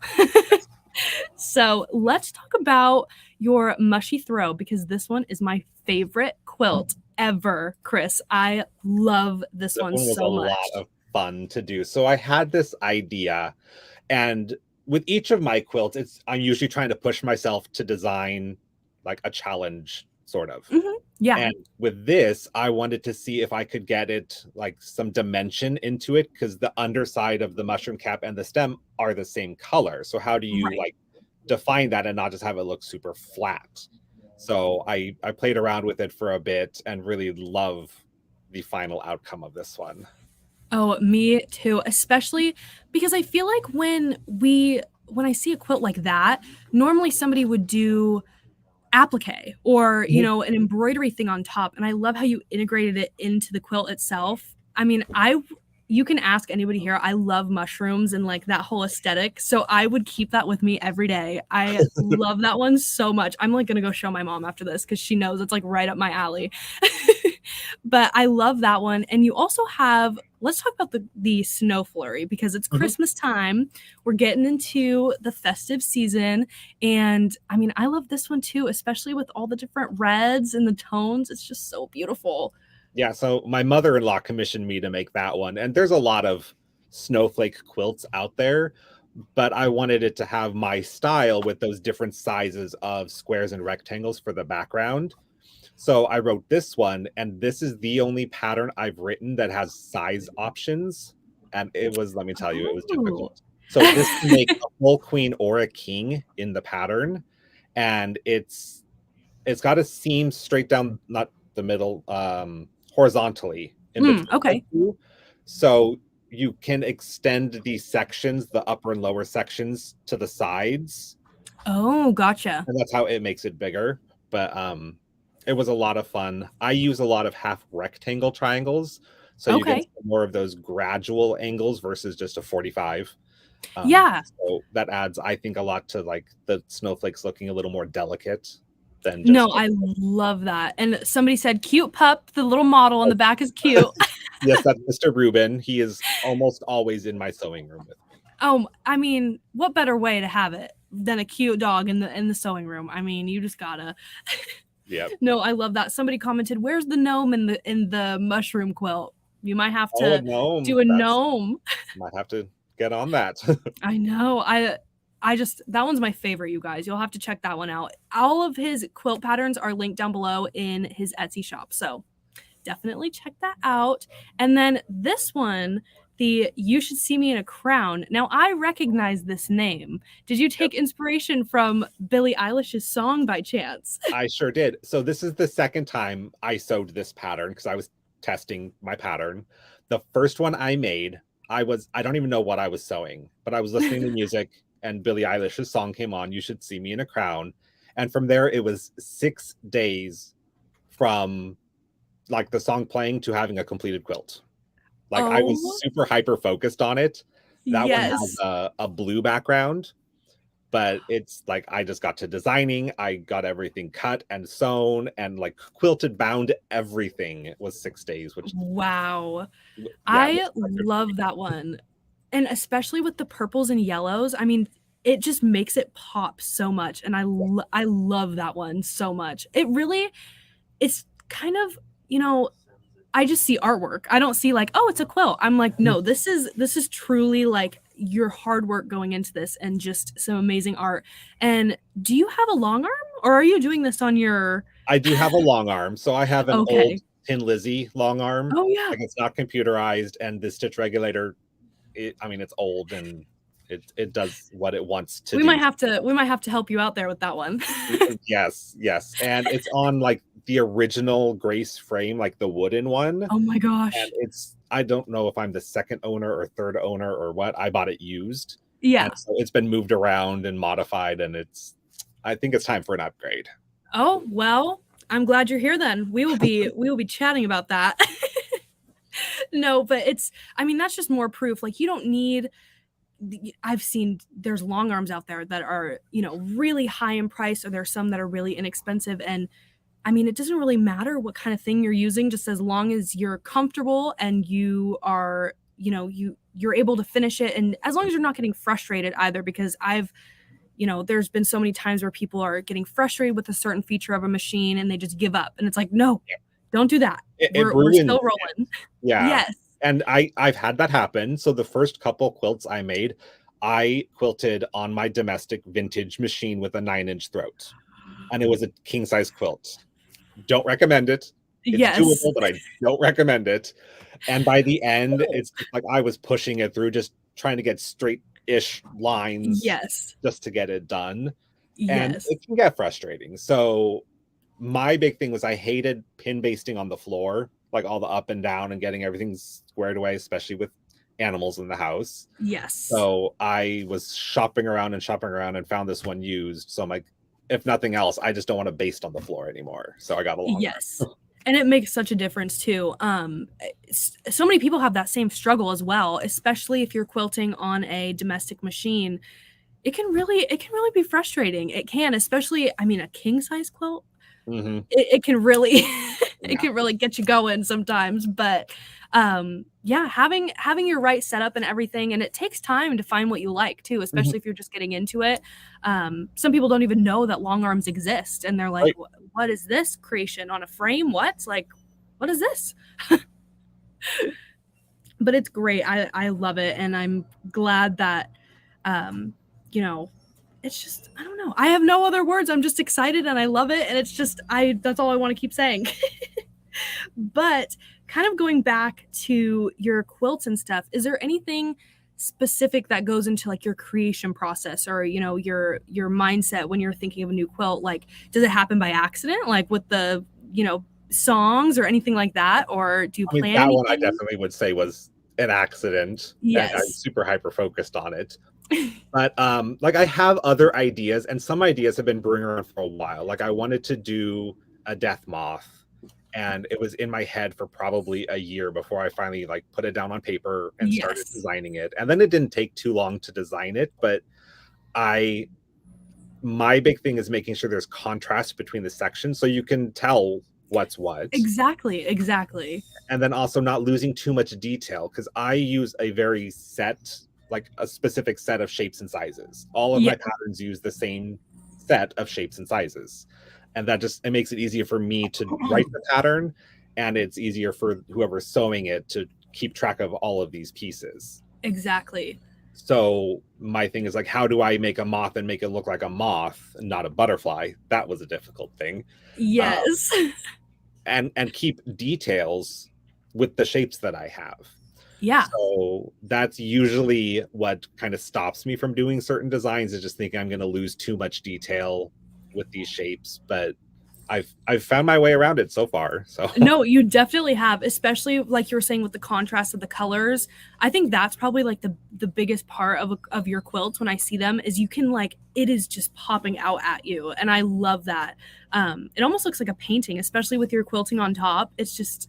So let's talk about your mushy throw because this one is my favorite quilt ever, Chris. I love this This one one was a so much. lot of fun to do. So I had this idea, and with each of my quilts, I'm usually trying to push myself to design like a challenge, sort of. Yeah. And with this, I wanted to see if I could get it like some dimension into it, because the underside of the mushroom cap and the stem are the same color. So how do you Right. like define that and not just have it look super flat? So I played around with it for a bit and really love the final outcome of this one. Oh, me too, especially because I feel like when I see a quilt like that, normally somebody would do applique or, an embroidery thing on top, and I love how you integrated it into the quilt itself. I mean, you can ask anybody here. I love mushrooms and like that whole aesthetic, so I would keep that with me every day. I love that one so much. I'm like gonna go show my mom after this because she knows it's like right up my alley. But I love that one. And you also have, let's talk about the snow flurry because it's Christmas time. We're getting into the festive season. And I mean, I love this one too, especially with all the different reds and the tones. It's just so beautiful. Yeah, so my mother-in-law commissioned me to make that one. And there's a lot of snowflake quilts out there, but I wanted it to have my style with those different sizes of squares and rectangles for the background. So I wrote this one, and this is the only pattern I've written that has size options. And it was, let me tell you, it was difficult. So this can make a full queen or a king in the pattern. And it's got a seam straight down, not the middle, horizontally in between. Okay. So you can extend these sections, the upper and lower sections, to the sides. Oh, gotcha. And that's how it makes it bigger. But it was a lot of fun. I use a lot of half rectangle triangles, so you get more of those gradual angles versus just a 45. Yeah. So that adds, I think, a lot to like the snowflakes looking a little more delicate than just. No, I love that. And somebody said, cute pup, the little model on the back is cute. Yes, that's Mr. Rubin. He is almost always in my sewing room with me. Oh, I mean, what better way to have it than a cute dog in the sewing room? I mean, you just gotta. Yeah. No, I love that. Somebody commented, "Where's the gnome in the mushroom quilt?" You might have to do a gnome. Might have to get on that. I know. I just, that one's my favorite, you guys. You'll have to check that one out. All of his quilt patterns are linked down below in his Etsy shop. So definitely check that out. And then this one, the You Should See Me in a Crown. Now, I recognize this name. Did you take inspiration from Billie Eilish's song by chance? I sure did. So this is the second time I sewed this pattern because I was testing my pattern. The first one I made, I don't even know what I was sewing, but I was listening to music and Billie Eilish's song came on, You Should See Me in a Crown. And from there, it was 6 days from like the song playing to having a completed quilt. Like I was super hyper focused on it. That one has a blue background, but it's like I just got to designing. I got everything cut and sewn and like quilted, bound everything. It was 6 days, which Wow. yeah, I love that one. And especially with the purples and yellows, I mean, it just makes it pop so much. And I love that one so much. It's kind of, I just see artwork. I don't see like, oh, it's a quilt. I'm like, no, this is truly like your hard work going into this and just some amazing art. And do you have a long arm or are you doing this on your I do have a long arm. So I have an old Okay. Tin Lizzie long arm. Oh yeah. Like it's not computerized, and the stitch regulator, it's old and it does what it wants to do. We might have to help you out there with that one. Yes. And it's on like the original Grace frame, like the wooden one. Oh my gosh. And I don't know if I'm the second owner or third owner or what. I bought it used. Yeah. And so it's been moved around and modified, and I think it's time for an upgrade. Oh, well, I'm glad you're here then. We will be chatting about that. No, but that's just more proof. Like you don't need I've seen there's long arms out there that are, really high in price, or there's some that are really inexpensive. And it doesn't really matter what kind of thing you're using, just as long as you're comfortable and you are, you're able to finish it. And as long as you're not getting frustrated either, because there's been so many times where people are getting frustrated with a certain feature of a machine and they just give up. And it's like, no, don't do that. We're still rolling. Yeah. Yes. And I've had that happen. So the first couple quilts I made, I quilted on my domestic vintage machine with a 9-inch throat. And it was a king size quilt. Don't recommend it. It's doable, but I don't recommend it. And by the end, it's like I was pushing it through, just trying to get straight-ish lines just to get it done. And it can get frustrating. So my big thing was I hated pin basting on the floor, like all the up and down and getting everything squared away, especially with animals in the house. Yes. So I was shopping around and found this one used. So I'm like, if nothing else, I just don't want to baste on the floor anymore. So I got a long arm. And it makes such a difference too. So many people have that same struggle as well, especially if you're quilting on a domestic machine. It can really be frustrating. It can, especially, a king size quilt. Mm-hmm. It can really it can really get you going sometimes. But having your right setup and everything, and it takes time to find what you like too, especially if you're just getting into it. Some people don't even know that long arms exist, and they're like, what is this creation on a frame? What is this? But it's great. I love it, and I'm glad that it's just, I don't know. I have no other words. I'm just excited and I love it. And it's just, that's all I want to keep saying. But kind of going back to your quilts and stuff, is there anything specific that goes into like your creation process, or, your mindset when you're thinking of a new quilt? Like, does it happen by accident? Like with the, songs or anything like that? Or do you plan that anything? One I definitely would say was an accident. Yes. And I'm super hyper focused on it. But like I have other ideas, and some ideas have been brewing around for a while. Like I wanted to do a death moth, and it was in my head for probably a year before I finally like put it down on paper and started designing it. And then it didn't take too long to design it, but my big thing is making sure there's contrast between the sections so you can tell what's what. Exactly. And then also not losing too much detail, because I use a very a specific set of shapes and sizes. All of my patterns use the same set of shapes and sizes. And that it makes it easier for me to write the pattern, and it's easier for whoever's sewing it to keep track of all of these pieces. Exactly. So my thing is like, how do I make a moth and make it look like a moth, not a butterfly? That was a difficult thing. Yes. And keep details with the shapes that I have. Yeah. So that's usually what kind of stops me from doing certain designs, is just thinking I'm going to lose too much detail with these shapes. But I've found my way around it so far. So no, you definitely have, especially like you were saying with the contrast of the colors. I think that's probably like the biggest part of your quilts when I see them, is you can it is just popping out at you. And I love that. It almost looks like a painting, especially with your quilting on top. It's just,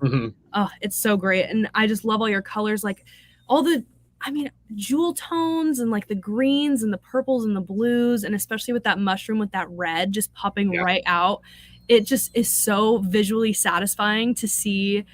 it's so great. And I just love all your colors, like all the I mean, jewel tones and like the greens and the purples and the blues, and especially with that mushroom with that red just popping Yeah. right out. It just is so visually satisfying to see,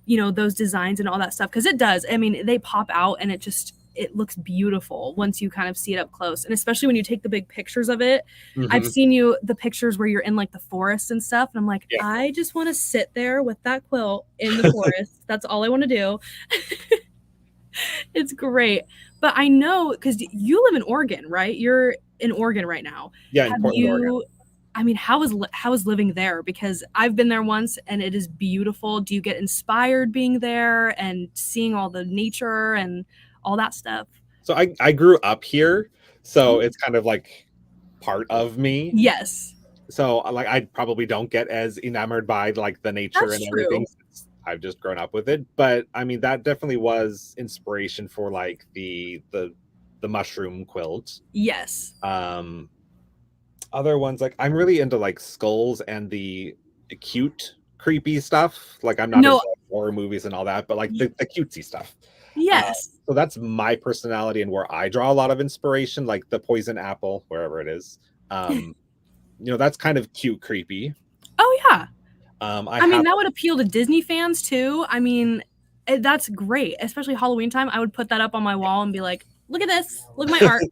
you know, those designs and all that stuff. Cause it does. I mean, they pop out and it looks beautiful once you kind of see it up close. And especially when you take the big pictures of it. I've seen the pictures where you're in like the forest and stuff. And I'm like, Yeah. I just want to sit there with that quilt in the forest. That's all I want to do. It's great. But I know because you live in Oregon, right? You're in Oregon right now. Yeah, in Have Portland, Oregon. you, I mean, how is living there? Because I've been there once and it is beautiful. Do you get inspired being there and seeing all the nature and all that stuff? So I grew up here, so it's kind of like part of me. Yes. So like I probably don't get as enamored by like the nature That's and everything. Since I've just grown up with it. But I mean that definitely was inspiration for like the mushroom quilt. Yes. Other ones like I'm really into like skulls and the cute creepy stuff. Like I'm not No. into like, horror movies and all that, but like the cutesy stuff. Yes. So that's my personality and where I draw a lot of inspiration, like the poison apple, wherever it is. You know, that's kind of cute, creepy. Oh yeah. I mean, have, that would appeal to Disney fans too. I mean, that's great, especially Halloween time. I would put that up on my wall and be like, look at this, look at my art.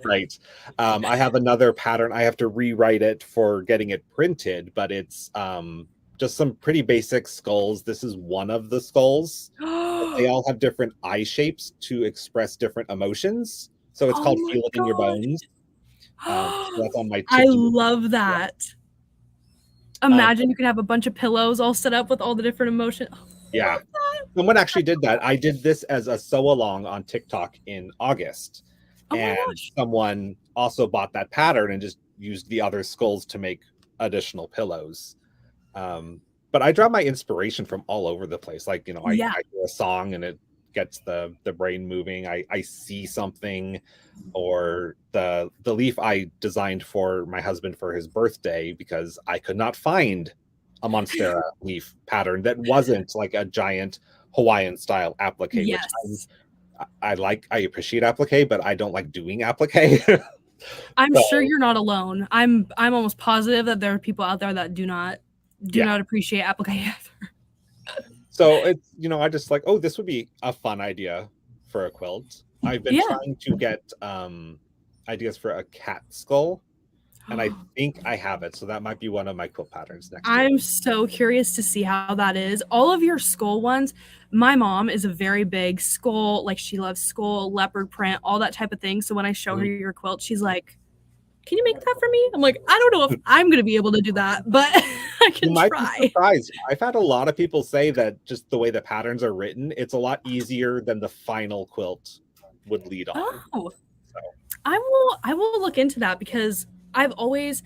right. I have another pattern. I have to rewrite it for getting it printed, but it's just some pretty basic skulls. This is one of the skulls. They all have different eye shapes to express different emotions. So it's called Feel It in Your Bones. So that's on my I love that. Imagine you can have a bunch of pillows all set up with all the different emotions. Oh, yeah. Someone actually did that. I did this as a sew along on TikTok in August. And someone also bought that pattern and just used the other skulls to make additional pillows. But I draw my inspiration from all over the place. Like, you know, I hear a song and it gets the brain moving. I see something, or the leaf I designed for my husband for his birthday because I could not find a Monstera leaf pattern that wasn't like a giant Hawaiian style applique, which I appreciate applique, but I don't like doing applique. I'm sure you're not alone. I'm almost positive that there are people out there that do not appreciate applique either. So it's, you know, I just like, oh, this would be a fun idea for a quilt. I've been trying to get ideas for a cat skull, and I think I have it. So that might be one of my quilt patterns next year. I'm so curious to see how that is. All of your skull ones, my mom is a very big skull, like she loves skull, leopard print, all that type of thing. So when I show her your quilt, she's like, can you make that for me? I'm like, I don't know if I'm going to be able to do that, but I can try. Be surprised. I've had a lot of people say that just the way the patterns are written, it's a lot easier than the final quilt would lead on. Oh, so I will look into that because I've always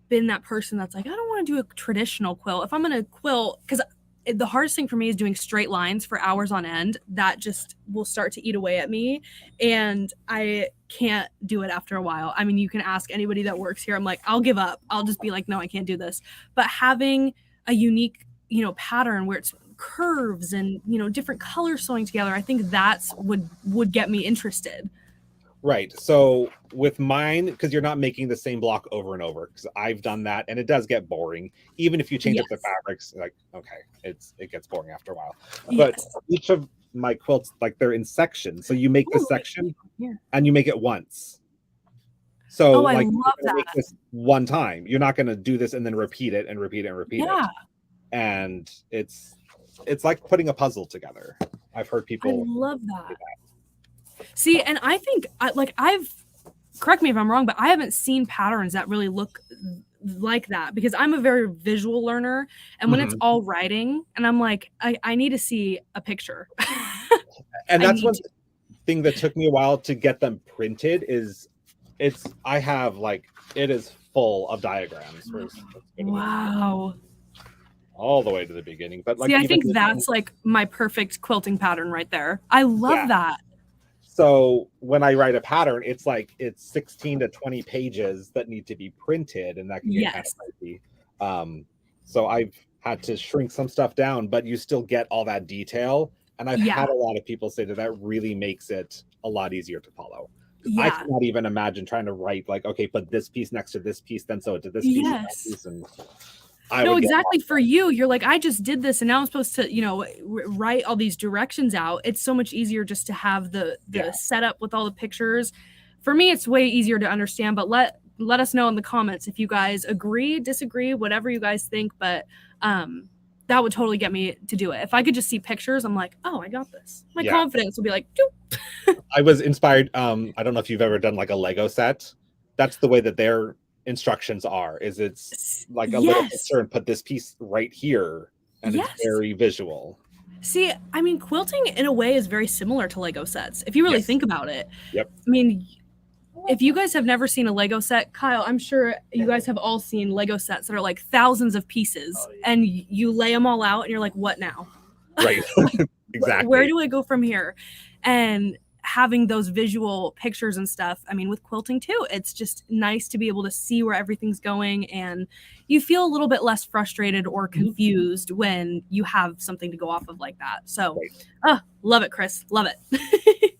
been that person that's like, I don't want to do a traditional quilt. If I'm going to quilt, because the hardest thing for me is doing straight lines for hours on end. That just will start to eat away at me, and I can't do it after a while. I mean, you can ask anybody that works here. I'm like, I'll give up. I'll just be like, no, I can't do this. But having a unique, you know, pattern where it's curves and, you know, different colors sewing together, I think that's would get me interested. Right. So with mine, because you're not making the same block over and over, because I've done that and it does get boring. Even if you change up the fabrics, like, okay, it gets boring after a while. But each of my quilts, like they're in sections. So you make the section and you make it once. So like, I love that. Make this one time. You're not going to do this and then repeat it and repeat it and repeat it. And it's like putting a puzzle together. I've heard people. I love that. See, and I think correct me if I'm wrong, but I haven't seen patterns that really look like that because I'm a very visual learner. And when it's all writing and I'm like, I need to see a picture. And that's one thing that took me a while to get them printed is it is full of diagrams. Wow. All the way to the beginning. But like, see, I think that's like my perfect quilting pattern right there. I love that. So when I write a pattern, it's 16 to 20 pages that need to be printed, and that can get kind of crazy. So I've had to shrink some stuff down, but you still get all that detail. And I've Yeah. had a lot of people say that that really makes it a lot easier to follow. I Yeah. cannot even imagine trying to write like, okay, put this piece next to this piece, then sew it to this piece, and that Yes. piece, and I No, would get exactly. lost. For you, you're like, I just did this, and now I'm supposed to, write all these directions out. It's so much easier just to have the Yeah. setup with all the pictures. For me, it's way easier to understand. But let us know in the comments if you guys agree, disagree, whatever you guys think. But that would totally get me to do it. If I could just see pictures, I'm like, oh, I got this. My Yeah. confidence will be like, doop. I was inspired. I don't know if you've ever done like a Lego set. That's the way that their instructions are. Is it's like a little picture and put this piece right here, and Yes. it's very visual. See, I mean, quilting in a way is very similar to Lego sets. If you really Yes. think about it. Yep. I mean, if you guys have never seen a Lego set, Kyle, I'm sure you guys have all seen Lego sets that are like thousands of pieces, and you lay them all out and you're like, what now? Right. Exactly. Where do I go from here? And having those visual pictures and stuff, I mean, with quilting too, it's just nice to be able to see where everything's going, and you feel a little bit less frustrated or confused when you have something to go off of like that. So, love it, Chris. Love it.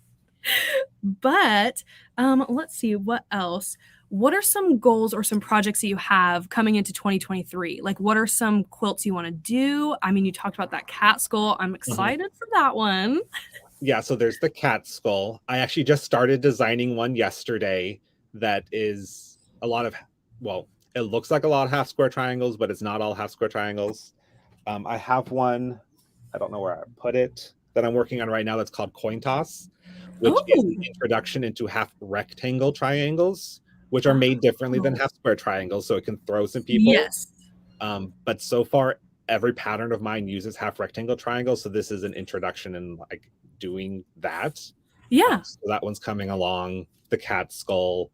But let's see what else. What are some goals or some projects that you have coming into 2023? Like, what are some quilts you want to do? I mean, you talked about that cat skull. I'm excited for that one. Yeah, so there's the cat skull. I actually just started designing one yesterday that is a lot of, well, it looks like a lot of half square triangles, but it's not all half square triangles. I have one, I don't know where I put it, that I'm working on right now that's called Coin Toss, which is an introduction into half rectangle triangles, which are made differently than half square triangles, so it can throw some people. Yes. But so far, every pattern of mine uses half rectangle triangles, so this is an introduction in like doing that. Yeah. So that one's coming along. The cat skull.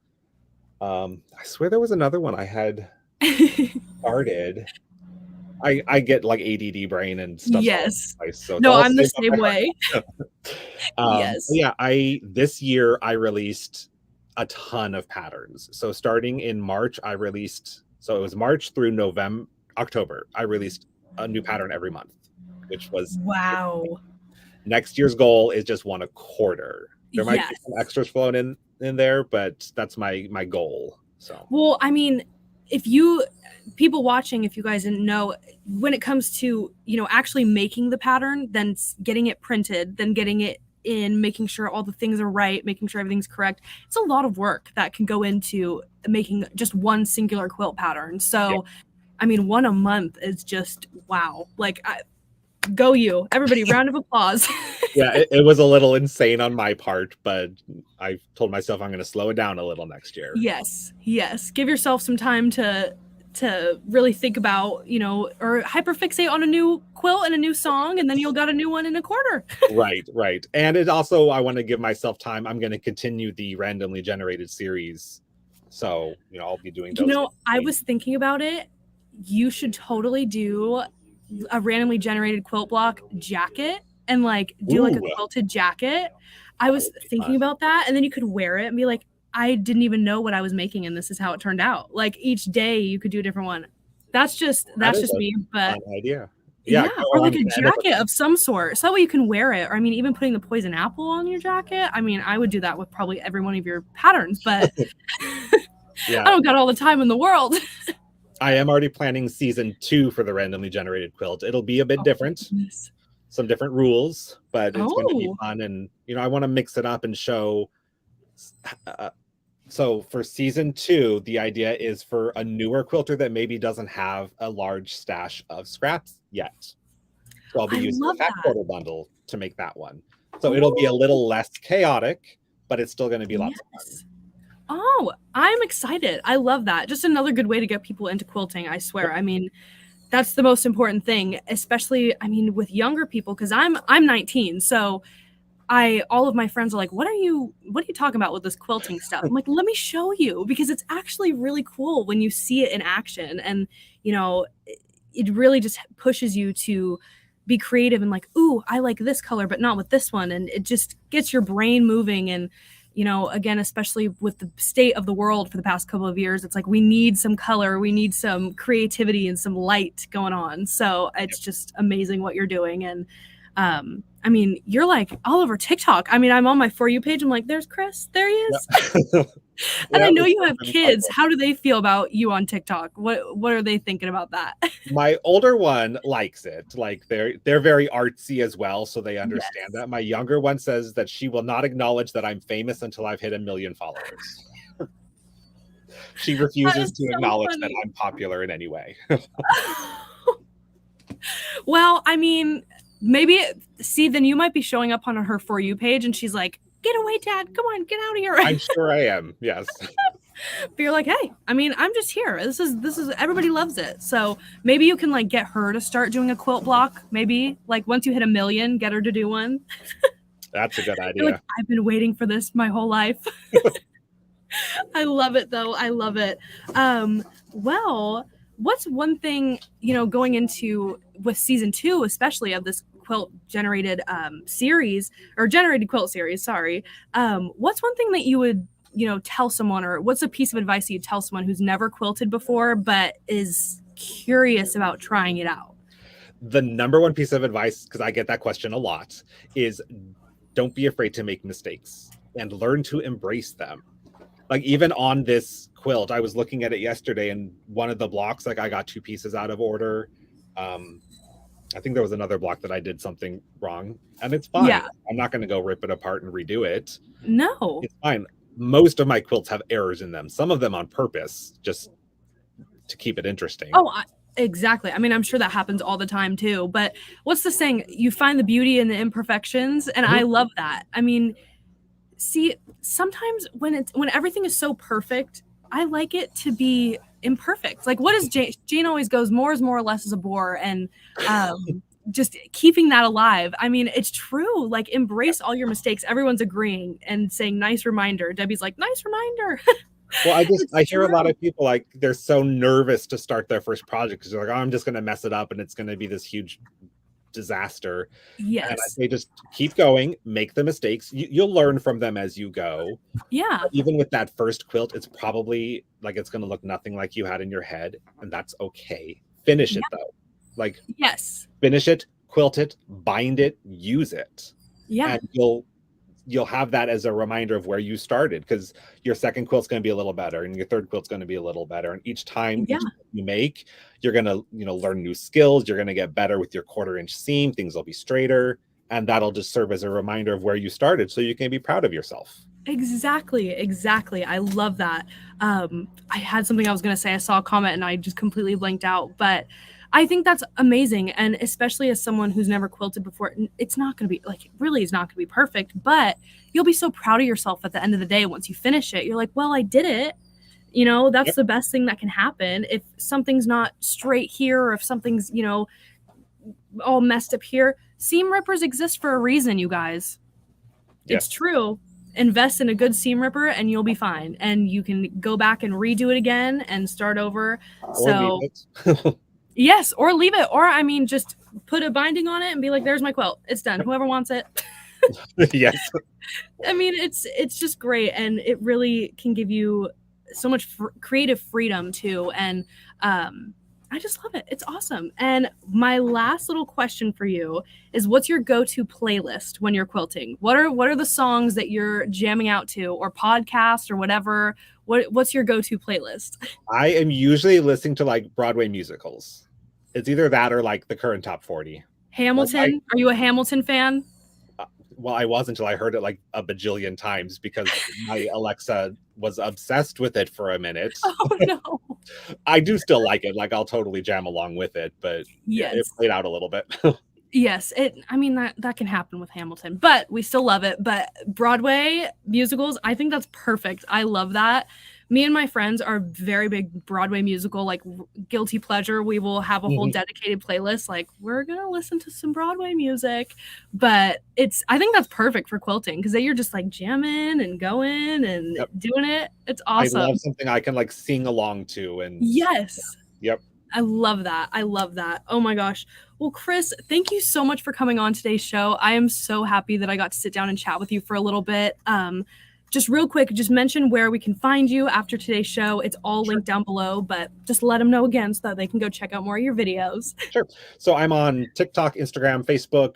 I swear there was another one I had started. I get like ADD brain and stuff. Yes. So no, I'm the same way. Yes. Yeah. This year I released a ton of patterns. So starting in March, I released. So it was March through October. I released a new pattern every month, which was wow. Next year's goal is just one a quarter. There might Yes. be some extras flown in there, but that's my goal. So well, I mean, people watching, if you guys didn't know, when it comes to actually making the pattern, then getting it printed, then getting it in, making sure all the things are right, making sure everything's correct, it's a lot of work that can go into making just one singular quilt pattern. So I mean, one a month is just wow. Like, go you, everybody! Round of applause. Yeah, it was a little insane on my part, but I told myself I'm going to slow it down a little next year. Yes. Give yourself some time to really think about, or hyperfixate on a new quilt and a new song, and then you'll got a new one in a quarter. Right. And it also, I want to give myself time. I'm going to continue the randomly generated series, so I'll be doing those. I was thinking about it. You should totally do a randomly generated quilt block jacket and like do like a quilted jacket. I was thinking about that, and then you could wear it and be like, I didn't even know what I was making, and this is how it turned out. Like each day you could do a different one. That's just me, but idea. Yeah, or like a jacket of some sort, so that way you can wear it. Or I mean, even putting the poison apple on your jacket. I mean, I would do that with probably every one of your patterns, but I don't got all the time in the world. I am already planning season 2 for the randomly generated quilt. It'll be a bit different, some different rules, but it's going to be fun. And I want to mix it up and show. So for season 2, the idea is for a newer quilter that maybe doesn't have a large stash of scraps yet. So I'll be using the fat quarter bundle to make that one. So it'll be a little less chaotic, but it's still going to be lots of fun. Oh, I'm excited. I love that. Just another good way to get people into quilting, I swear. I mean, that's the most important thing, especially, I mean, with younger people, because I'm 19. So all of my friends are like, what are you talking about with this quilting stuff? I'm like, let me show you, because it's actually really cool when you see it in action. And, it really just pushes you to be creative and like, ooh, I like this color, but not with this one. And it just gets your brain moving. And again, especially with the state of the world for the past couple of years, it's like we need some color, we need some creativity and some light going on. So it's just amazing what you're doing. And I'm I mean, you're like all over TikTok. I mean, I'm on my For You page. I'm like, there's Chris. There he is. Yep. And I Yeah, know it's you have really kids. fun. How do they feel about you on TikTok? What are they thinking about that? My older one likes it. Like they're very artsy as well, so they understand Yes. that. My younger one says that she will not acknowledge that I'm famous until I've hit 1 million followers. She refuses to so acknowledge that funny. I'm popular in any way. Well, I mean, maybe see, then you might be showing up on her For You page, and she's like, "Get away, Dad! Come on, get out of here!" I'm sure I am. Yes. But you're like, "Hey, I mean, I'm just here. This is everybody loves it." So maybe you can like get her to start doing a quilt block. Maybe like once you hit 1 million, get her to do one. That's a good You're idea. like, I've been waiting for this my whole life. I love it though. I love it. Well, what's one thing, going into with season 2, especially of this quilt generated series or generated quilt series, sorry. What's one thing that you would, tell someone, or what's a piece of advice that you tell someone who's never quilted before but is curious about trying it out? The number one piece of advice, because I get that question a lot, is don't be afraid to make mistakes and learn to embrace them. Like even on this quilt, I was looking at it yesterday, and one of the blocks, like I got 2 pieces out of order. I think there was another block that I did something wrong, and it's fine. Yeah. I'm not going to go rip it apart and redo it. No. It's fine. Most of my quilts have errors in them. Some of them on purpose, just to keep it interesting. Oh, exactly. I mean, I'm sure that happens all the time too. But what's the saying? You find the beauty in the imperfections, and I love that. I mean, see, sometimes when everything is so perfect, I like it to be imperfect. Like, what is Jane always goes, more is more, less is a bore, and just keeping that alive. I mean, it's true. Like, embrace all your mistakes. Everyone's agreeing and saying, "Nice reminder." Debbie's like, "Nice reminder." Well, I hear a lot of people like they're so nervous to start their first project because they're like, "Oh, I'm just going to mess it up and it's going to be this huge disaster." Yes. And I say just keep going, make the mistakes. You'll learn from them as you go. Yeah. But even with that first quilt, it's probably like it's going to look nothing like you had in your head, and that's okay. Finish it though. Like, yes. Finish it, quilt it, bind it, use it. Yeah. And you'll have that as a reminder of where you started, because your second quilt's going to be a little better and your third quilt's going to be a little better, and each time you make, you're going to learn new skills. You're going to get better with your 1/4 inch seam. Things will be straighter, and that'll just serve as a reminder of where you started, so you can be proud of yourself. Exactly. I love that. I had something I was going to say. I saw a comment and I just completely blanked out, but I think that's amazing. And especially as someone who's never quilted before, it's not going to be like, it really is not going to be perfect, but you'll be so proud of yourself at the end of the day. Once you finish it, you're like, well, I did it. That's the best thing that can happen. If something's not straight here, or if something's, all messed up here, seam rippers exist for a reason, you guys. It's true. Invest in a good seam ripper and you'll be fine. And you can go back and redo it again and start over. Or leave it. Yes, or leave it. Or, I mean, just put a binding on it and be like, there's my quilt. It's done. Whoever wants it. Yes. I mean, it's just great. And it really can give you so much creative freedom too. And I just love it. It's awesome. And my last little question for you is, what's your go-to playlist when you're quilting? What are the songs that you're jamming out to, or podcast or whatever? What's your go-to playlist? I am usually listening to like Broadway musicals. It's either that or like the current top 40. Hamilton? Are you a Hamilton fan? Well, I was until I heard it like a bajillion times, because my Alexa was obsessed with it for a minute. Oh no. I do still like it. Like, I'll totally jam along with it, but it played out a little bit. Yes, I mean that can happen with Hamilton, but we still love it. But Broadway musicals, I think that's perfect. I love that. Me and my friends are very big Broadway musical, like guilty pleasure. We will have a whole dedicated playlist. Like, we're going to listen to some Broadway music, but I think that's perfect for quilting, because then you're just like jamming and going and doing it. It's awesome. I love something I can like sing along to. And yes. Yep. I love that. Oh my gosh. Well, Chris, thank you so much for coming on today's show. I am so happy that I got to sit down and chat with you for a little bit. Just real quick, just mention where we can find you after today's show. It's all linked down below, but just let them know again so that they can go check out more of your videos. Sure. So I'm on TikTok, Instagram, Facebook,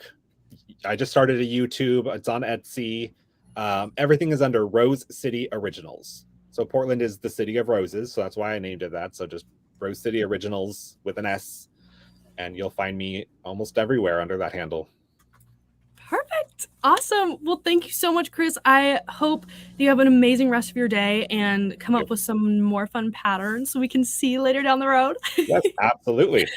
I just started a YouTube. It's on Etsy. Everything is under Rose City Originals. So Portland is the city of roses, so that's why I named it that. So just Rose City Originals with an S, and you'll find me almost everywhere under that handle. Perfect. Awesome. Well, thank you so much, Chris. I hope you have an amazing rest of your day and come up with some more fun patterns so we can see later down the road. Yes, absolutely.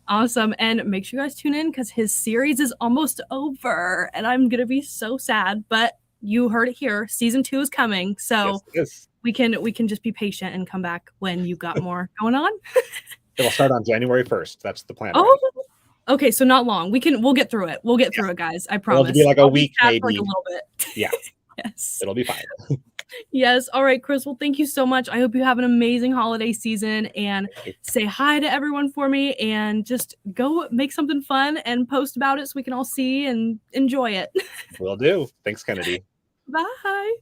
Awesome. And make sure you guys tune in because his series is almost over and I'm going to be so sad, but you heard it here. Season 2 is coming. So yes. we can just be patient and come back when you got more going on. It'll start on January 1st. That's the plan. Oh, okay. So not long. We'll get through it. We'll get through it, guys. I promise. It'll be like a week, maybe. Like a little bit. Yeah. Yes. It'll be fine. Yes. All right, Chris. Well, thank you so much. I hope you have an amazing holiday season and say hi to everyone for me and just go make something fun and post about it so we can all see and enjoy it. Will do. Thanks, Kennedy. Bye.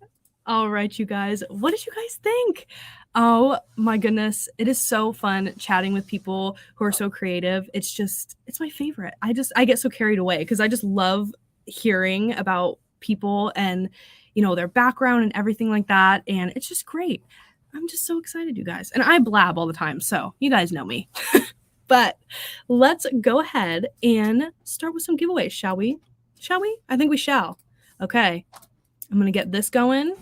All right, you guys. What did you guys think? Oh my goodness. It is so fun chatting with people who are so creative. It's my favorite. I get so carried away because I just love hearing about people and their background and everything like that. And it's just great. I'm just so excited, you guys. And I blab all the time. So you guys know me. But let's go ahead and start with some giveaways, shall we? Shall we? I think we shall. Okay. I'm going to get this going.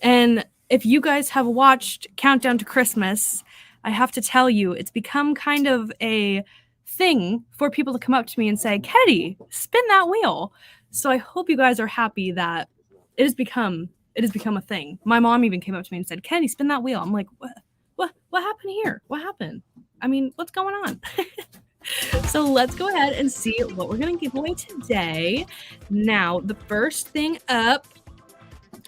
And if you guys have watched Countdown to Christmas, I have to tell you, it's become kind of a thing for people to come up to me and say, Kennedy, spin that wheel. So I hope you guys are happy that it has become a thing. My mom even came up to me and said, Kennedy, spin that wheel. I'm like, what happened here? What happened? I mean, what's going on? So let's go ahead and see what we're going to give away today. Now, the first thing up,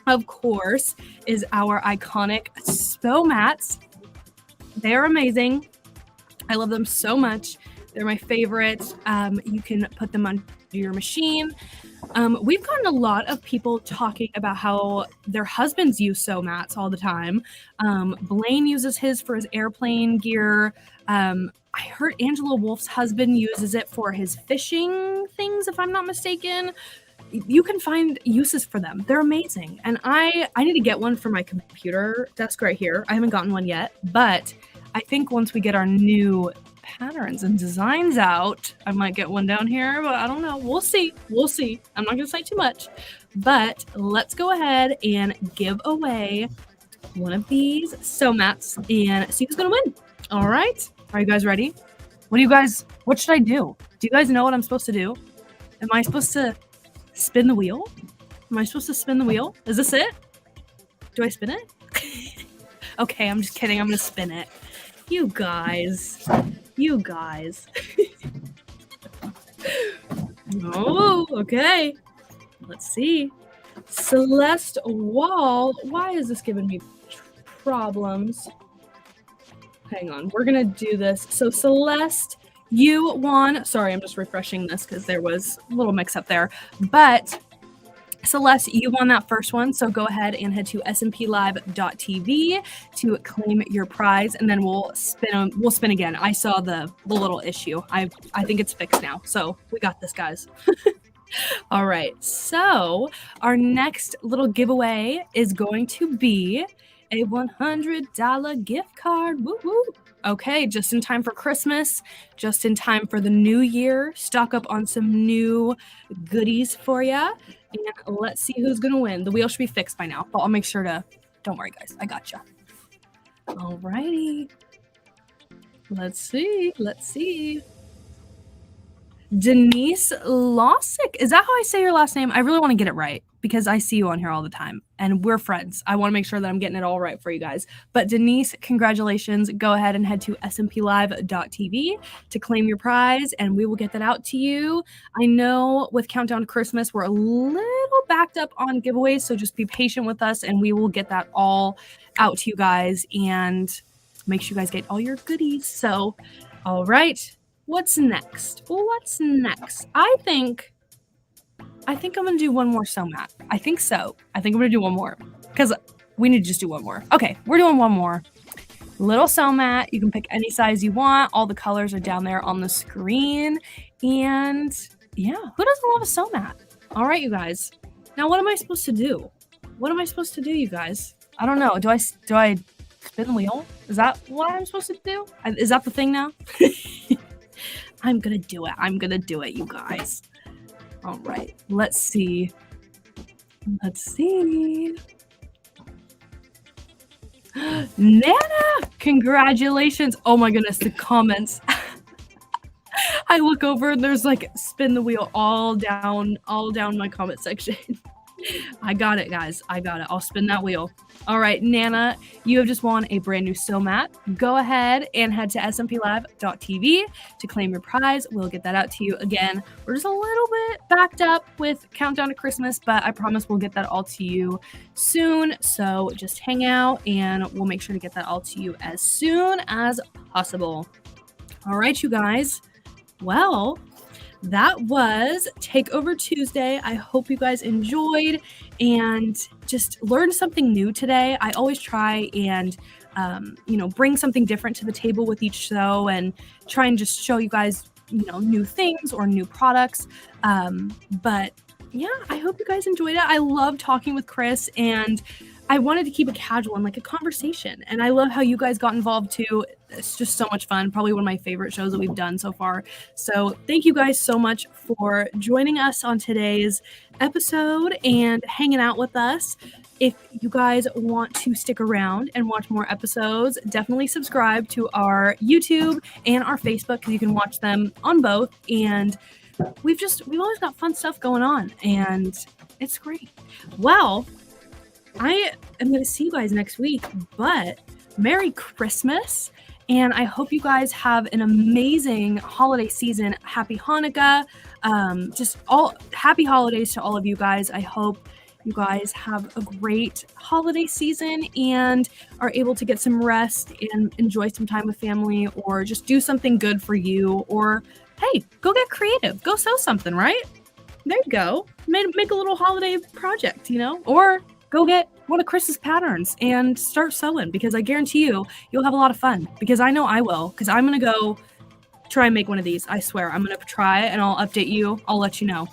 of course, is our iconic sew mats. They're amazing. I love them so much. They're my favorite. You can put them under your machine. We've gotten a lot of people talking about how their husbands use sew mats all the time. Blaine uses his for his airplane gear. I heard Angela Wolf's husband uses it for his fishing things, if I'm not mistaken. You can find uses for them. They're amazing. And I need to get one for my computer desk right here. I haven't gotten one yet, but I think once we get our new patterns and designs out, I might get one down here, but I don't know. We'll see. I'm not going to say too much, but let's go ahead and give away one of these sew mats and see who's going to win. All right. Are you guys ready? What should I do? Do you guys know what I'm supposed to do? Am I supposed to spin the wheel? Is this it? Do I spin it? Okay, I'm just kidding. I'm going to spin it. You guys. Oh, okay. Let's see. Celeste Wall. Why is this giving me problems? Hang on. We're going to do this. So Celeste, you won. Sorry, I'm just refreshing this because there was a little mix up there. But Celeste, you won that first one, so go ahead and head to smplive.tv to claim your prize, and then we'll spin again. I saw the little issue. I think it's fixed now, so we got this, guys. All right, so our next little giveaway is going to be a $100 gift card. Woo woo. Okay, just in time for Christmas, just in time for the new year. Stock up on some new goodies for you. And let's see who's going to win. The wheel should be fixed by now, but I'll make sure to... Don't worry, guys. I gotcha. All righty. Let's see. Denise Lossick. Is that how I say your last name? I really want to get it right because I see you on here all the time and we're friends. I want to make sure that I'm getting it all right for you guys. But Denise, congratulations. Go ahead and head to smplive.tv to claim your prize and we will get that out to you. I know with Countdown to Christmas, we're a little backed up on giveaways, so just be patient with us and we will get that all out to you guys and make sure you guys get all your goodies. So, all right. What's next? I think I'm going to do one more sew mat. I think so. I think I'm going to do one more because we need to just do one more. Okay, we're doing one more. Little sew mat. You can pick any size you want. All the colors are down there on the screen. And yeah, who doesn't love a sew mat? All right, you guys. Now, what am I supposed to do? What am I supposed to do, you guys? I don't know. Do I spin the wheel? Is that what I'm supposed to do? Is that the thing now? I'm gonna do it. I'm gonna do it, you guys. All right. Let's see. Let's see. Nana, congratulations. Oh my goodness, the comments. I look over and there's like spin the wheel all down my comment section. I got it, guys. I got it. I'll spin that wheel. All right, Nana, you have just won a brand new sew mat. Go ahead and head to smplive.tv to claim your prize. We'll get that out to you again. We're just a little bit backed up with Countdown to Christmas, but I promise we'll get that all to you soon. So just hang out and we'll make sure to get that all to you as soon as possible. All right, you guys. Well, that was Takeover Tuesday. I hope you guys enjoyed and just learned something new today. I always try and, bring something different to the table with each sew and try and just show you guys, new things or new products. But yeah, I hope you guys enjoyed it. I love talking with Chris and I wanted to keep it casual and like a conversation. And I love how you guys got involved too. It's just so much fun. Probably one of my favorite shows that we've done so far. So thank you guys so much for joining us on today's episode and hanging out with us. If you guys want to stick around and watch more episodes, definitely subscribe to our YouTube and our Facebook because you can watch them on both. And we've always got fun stuff going on and it's great. Well, I am going to see you guys next week, but Merry Christmas. And I hope you guys have an amazing holiday season. Happy Hanukkah. Just all happy holidays to all of you guys. I hope you guys have a great holiday season and are able to get some rest and enjoy some time with family or just do something good for you. Or, hey, go get creative. Go sew something, right? There you go. Make a little holiday project, or go get one of Chris's patterns and start sewing because I guarantee you'll have a lot of fun because I know I will because I'm going to go try and make one of these. I swear I'm going to try and I'll update you. I'll let you know.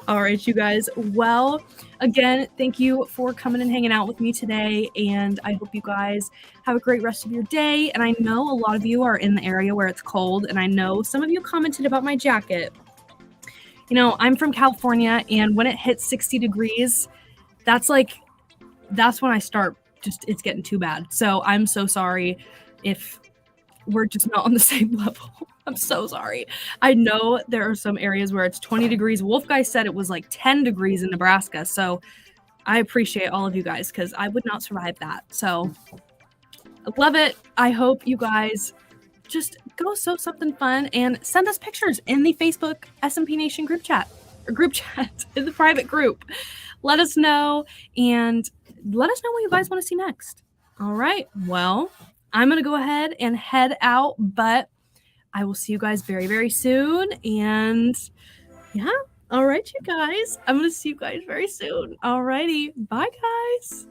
All right, you guys. Well, again, thank you for coming and hanging out with me today. And I hope you guys have a great rest of your day. And I know a lot of you are in the area where it's cold. And I know some of you commented about my jacket. I'm from California and when it hits 60 degrees, that's when I start it's getting too bad. So I'm so sorry if we're just not on the same level. I'm so sorry. I know there are some areas where it's 20 degrees. Wolf Guy said it was like 10 degrees in Nebraska. So I appreciate all of you guys because I would not survive that. So I love it. I hope you guys just go sew something fun and send us pictures in the Facebook SMP Nation group chat in the private group. Let us know and let us know what you guys want to see next. All right. Well, I'm going to go ahead and head out, but I will see you guys very, very soon. And yeah. All right, you guys. I'm going to see you guys very soon. All righty. Bye, guys.